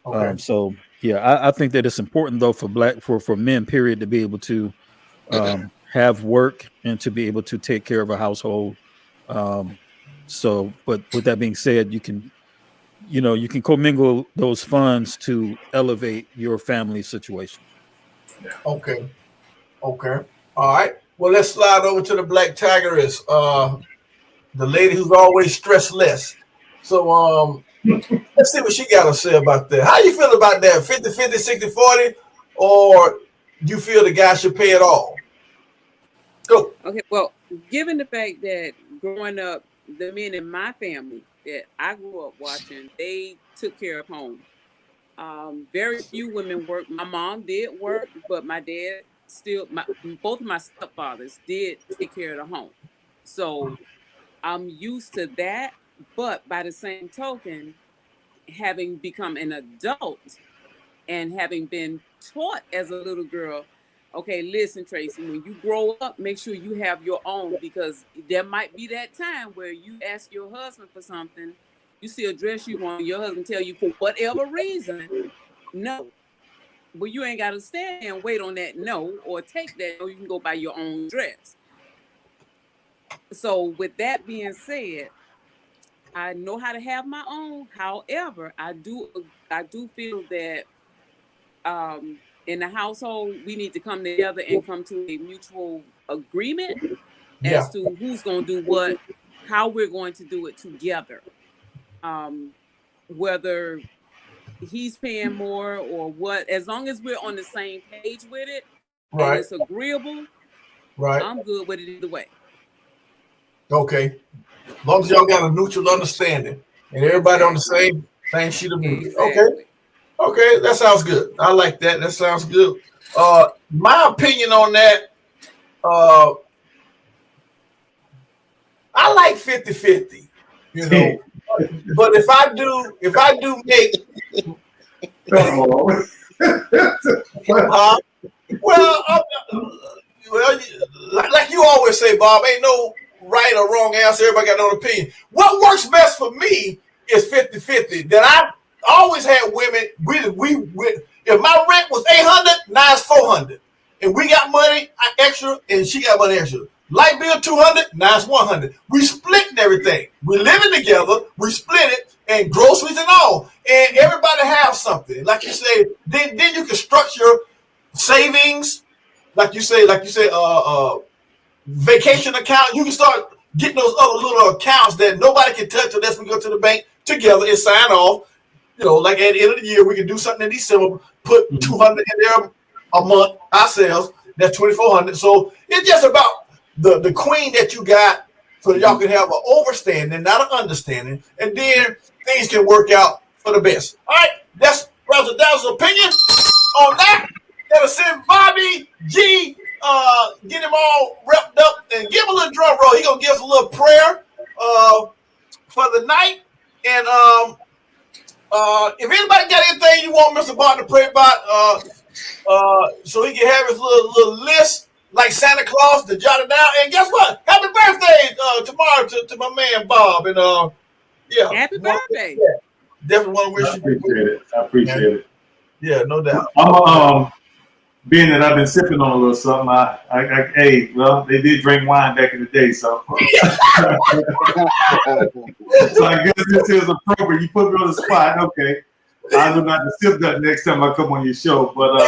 Okay. So yeah, I think that it's important though for men, period, to be able to have work and to be able to take care of a household. But with that being said, you can commingle those funds to elevate your family situation. Okay. Okay. All right. Well, let's slide over to the Black Tigress, the lady who's always stressed less. So let's see what she got to say about that. How you feel about that? 50-50, 60-40, or you feel the guy should pay it all? Go. Okay, well, given the fact that growing up, the men in my family that I grew up watching, they took care of home. Very few women worked. My mom did work, but my dad both of my stepfathers did take care of the home. So I'm used to that. But by the same token, having become an adult and having been taught as a little girl, okay, listen, Tracy, when you grow up, make sure you have your own, because there might be that time where you ask your husband for something, you see a dress you want, your husband tell you for whatever reason, no. But you ain't got to stand there and wait on that no, or take that no, you can go buy your own dress. So with that being said, I know how to have my own. However, I do feel that in the household, we need to come together and come to a mutual agreement as to who's going to do what, how we're going to do it together. Whether he's paying more or what, as long as we're on the same page with it and it's agreeable, I'm good with it either way. Okay. As long as y'all got a neutral understanding and everybody on the same sheet of music. Okay. Okay, that sounds good. I like that. That sounds good. My opinion on that, I like 50-50, But if I do make like you always say, Bob, ain't no right or wrong answer. Everybody got their own opinion. What works best for me is 50-50. That I always had women. If my rent was $800, now it's $400, and we got money extra, and she got money extra. Light bill $200, now it's $100. We splitting everything. We living together. We split it, and groceries and all, and everybody have something. Like you say, then you can structure savings. Like you say, vacation account. You can start getting those other little accounts that nobody can touch unless we go to the bank together and sign off. Like at the end of the year, we can do something in December, put $200 in there a month ourselves. That's $2,400. So it's just about the queen that you got, so that y'all can have an overstanding, not an understanding, and then things can work out for the best. All right, that's Razzle Dazzle's opinion on that. That'll send Bobby G, get him all wrapped up, and give him a little drum roll. He gonna give us a little prayer for the night. And if anybody got anything you want Mr. Barton to pray about, so he can have his little list like Santa Claus to jot it down. And guess what? Happy birthday tomorrow to my man Bob. And happy birthday. Yeah, definitely want to wish you. I appreciate it. Yeah, no doubt. Being that I've been sipping on a little something, they did drink wine back in the day, so. So I guess this is appropriate. You put me on the spot, okay. I will not sip that next time I come on your show. But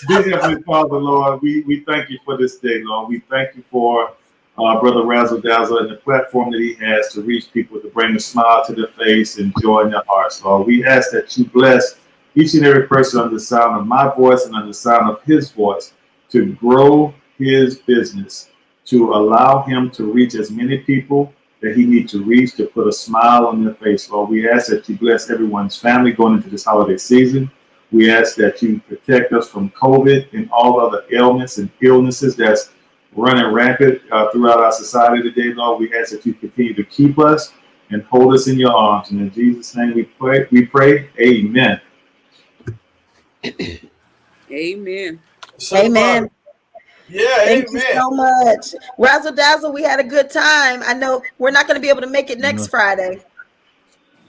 dear Heavenly Father, Lord, we thank you for this day, Lord. We thank you for Brother Razzle Dazzle and the platform that he has to reach people, to bring a smile to their face and joy in their hearts, Lord. We ask that you bless each and every person under the sound of my voice and under the sound of his voice to grow his business, to allow him to reach as many people that he needs to reach, to put a smile on their face. Lord, we ask that you bless everyone's family going into this holiday season. We ask that you protect us from COVID and all other ailments and illnesses that's running rampant throughout our society today, Lord. We ask that you continue to keep us and hold us in your arms. And in Jesus' name we pray, amen. Amen. Amen. Yeah, Thank amen. you so much. Razzle Dazzle, we had a good time. I know we're not going to be able to make it next Friday.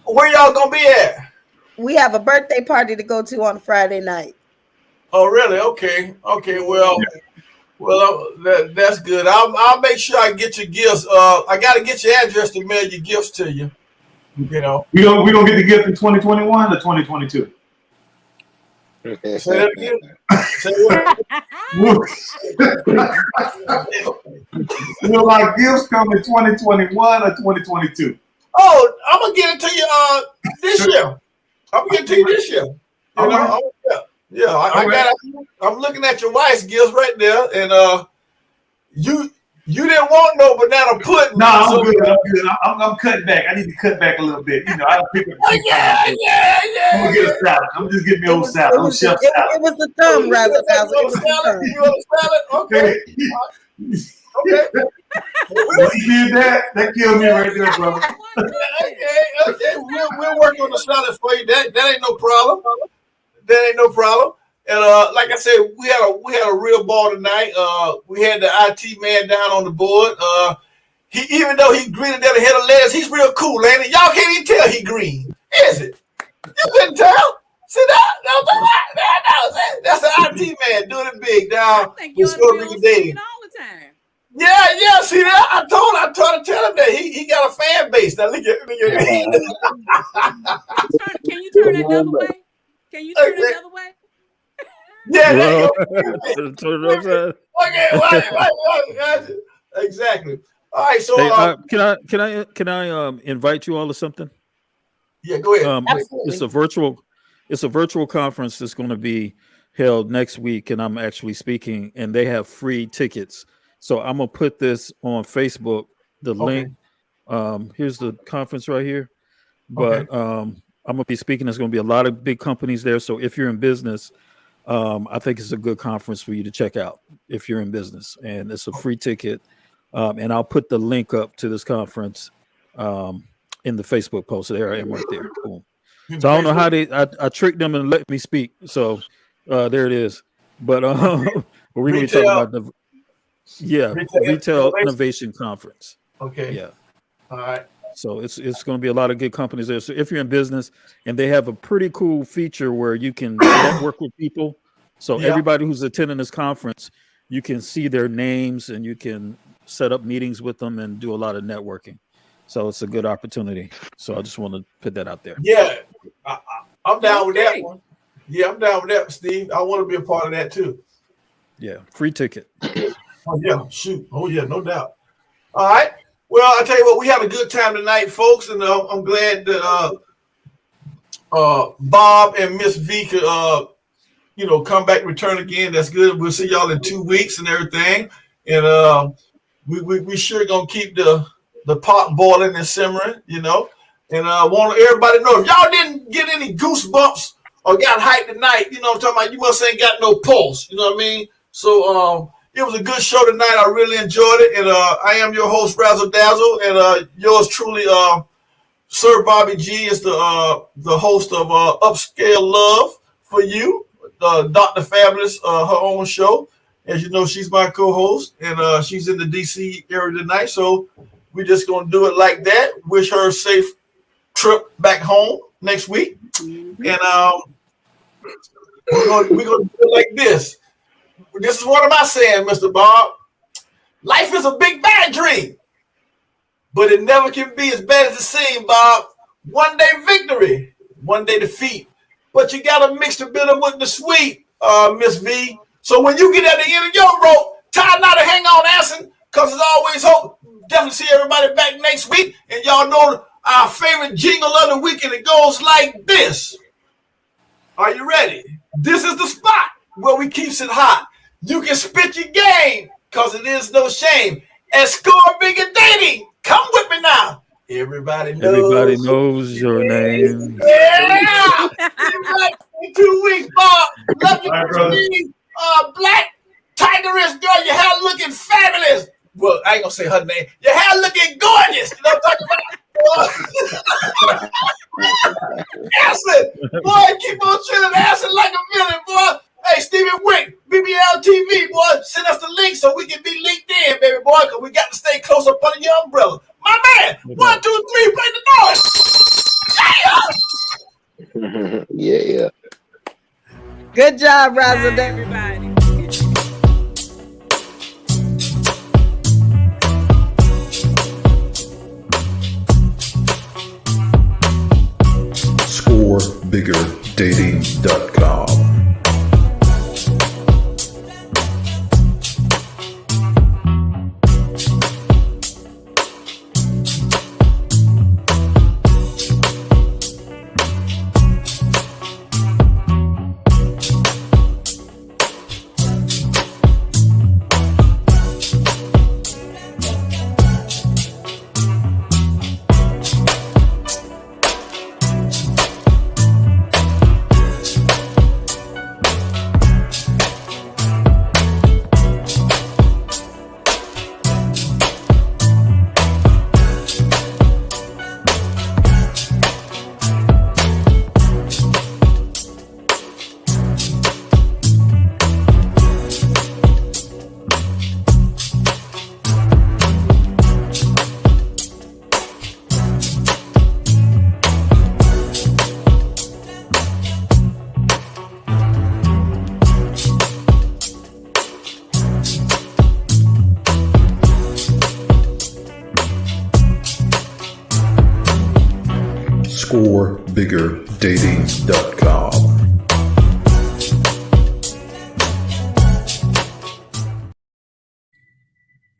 Where y'all gonna be at? We have a birthday party to go to on Friday night. Oh, really? Okay. Well, that's good. I'll make sure I get your gifts. I got to get your address to mail your gifts to you. You know. We don't get the gift in 2021 or 2022. Say that again. Say what? Will my gifts come in 2021 or 2022? Oh, I'm gonna get it to you this year. I'm gonna get it to you this year. You know, I'm looking at your wife's gifts right there, and you didn't want no banana pudding. No, I'm good. I'm cutting back. I need to cut back a little bit. You know, I don't pick up. I'm gonna get a salad. I'm just getting me old salad. I'm chef salad. It was the thumb, Razzle Dazzle. You want a salad? Okay. Okay. You did that? That killed me right there, brother. Okay. We'll work on the salad for you. That ain't no problem. That ain't no problem. And like I said, we had a real ball tonight. We had the IT man down on the board. He, even though he greener than a head of lettuce, he's real cool, ain't it? Y'all can't even tell he green, is it? You couldn't tell. See that's the IT man doing it big down. I think you're on dating all the time. Yeah. See that? I tried to tell him that he got a fan base. Now look at Can you turn it the other way? Can you turn it the other way? Yeah, turn it upside. Okay, exactly. All right, so hey, can I invite you all to something? Yeah, go ahead. It's a virtual conference that's going to be held next week, and I'm actually speaking, and they have free tickets. So I'm gonna put this on Facebook. The link. Here's the conference right here. But I'm gonna be speaking. There's gonna be a lot of big companies there. So if you're in business, I think it's a good conference for you to check out if you're in business, and it's a free ticket. And I'll put the link up to this conference in the Facebook post. There I am right there. Boom. So I don't know how I tricked them and let me speak. So there it is. But we're going to be talking about the Retail Innovation Conference. Okay. Yeah. All right. So it's going to be a lot of good companies there. So if you're in business, and they have a pretty cool feature where you can network with people. So everybody who's attending this conference, you can see their names and you can set up meetings with them and do a lot of networking. So it's a good opportunity. So I just want to put that out there. Yeah, I'm down with that one. Yeah, I'm down with that, Steve. I want to be a part of that too. Yeah, free ticket. Oh yeah, shoot. Oh yeah, no doubt. All right. Well, I tell you what, we had a good time tonight, folks, and I'm glad that Bob and Miss V could come back, return again. That's good. We'll see y'all in 2 weeks and everything. And we sure gonna keep the pot boiling and simmering, And I want everybody to know, if y'all didn't get any goosebumps or got hyped tonight, you know what I'm talking about, you must ain't got no pulse, you know what I mean? So it was a good show tonight. I really enjoyed it. And I am your host, Razzle Dazzle, and yours truly, Sir Bobby G is the host of Upscale Love for You, Dr. Fabulous, her own show. As you know, she's my co-host, and she's in the D.C. area tonight. So we're just going to do it like that. Wish her a safe trip back home next week. Mm-hmm. And we're going to do it like this. This is one of my sayings, Mr. Bob. Life is a big bad dream, but it never can be as bad as it seems, Bob. One day victory, one day defeat. but you gotta mix the bitter with the sweet, Miss V. So when you get at the end of your rope, tie not to hang on, Anson, because there's always hope. Definitely see everybody back next week, and y'all know our favorite jingle of the week, and it goes like this. Are you ready? This is the spot where we keeps it hot. You can spit your game, because it is no shame. And Score Bigger Dating. Come with me now. Everybody knows your name. Yeah! In 2 weeks, Bob. Love you, Black Tigeress girl. Your hair looking fabulous. Well, I ain't gonna say her name. Your hair looking gorgeous. You know what I'm talking about? Acid. Boy, keep on chilling acid like a villain, boy. Hey, Stephen Wick, BBL TV, boy, send us the link so we can be linked in, baby boy, because we got to stay close up under your umbrella. My man, 1, 2, 3, play the noise. Yeah. Good job, Razzle. Bye, everybody. ScoreBiggerDating.com. ScoreBiggerDating.com.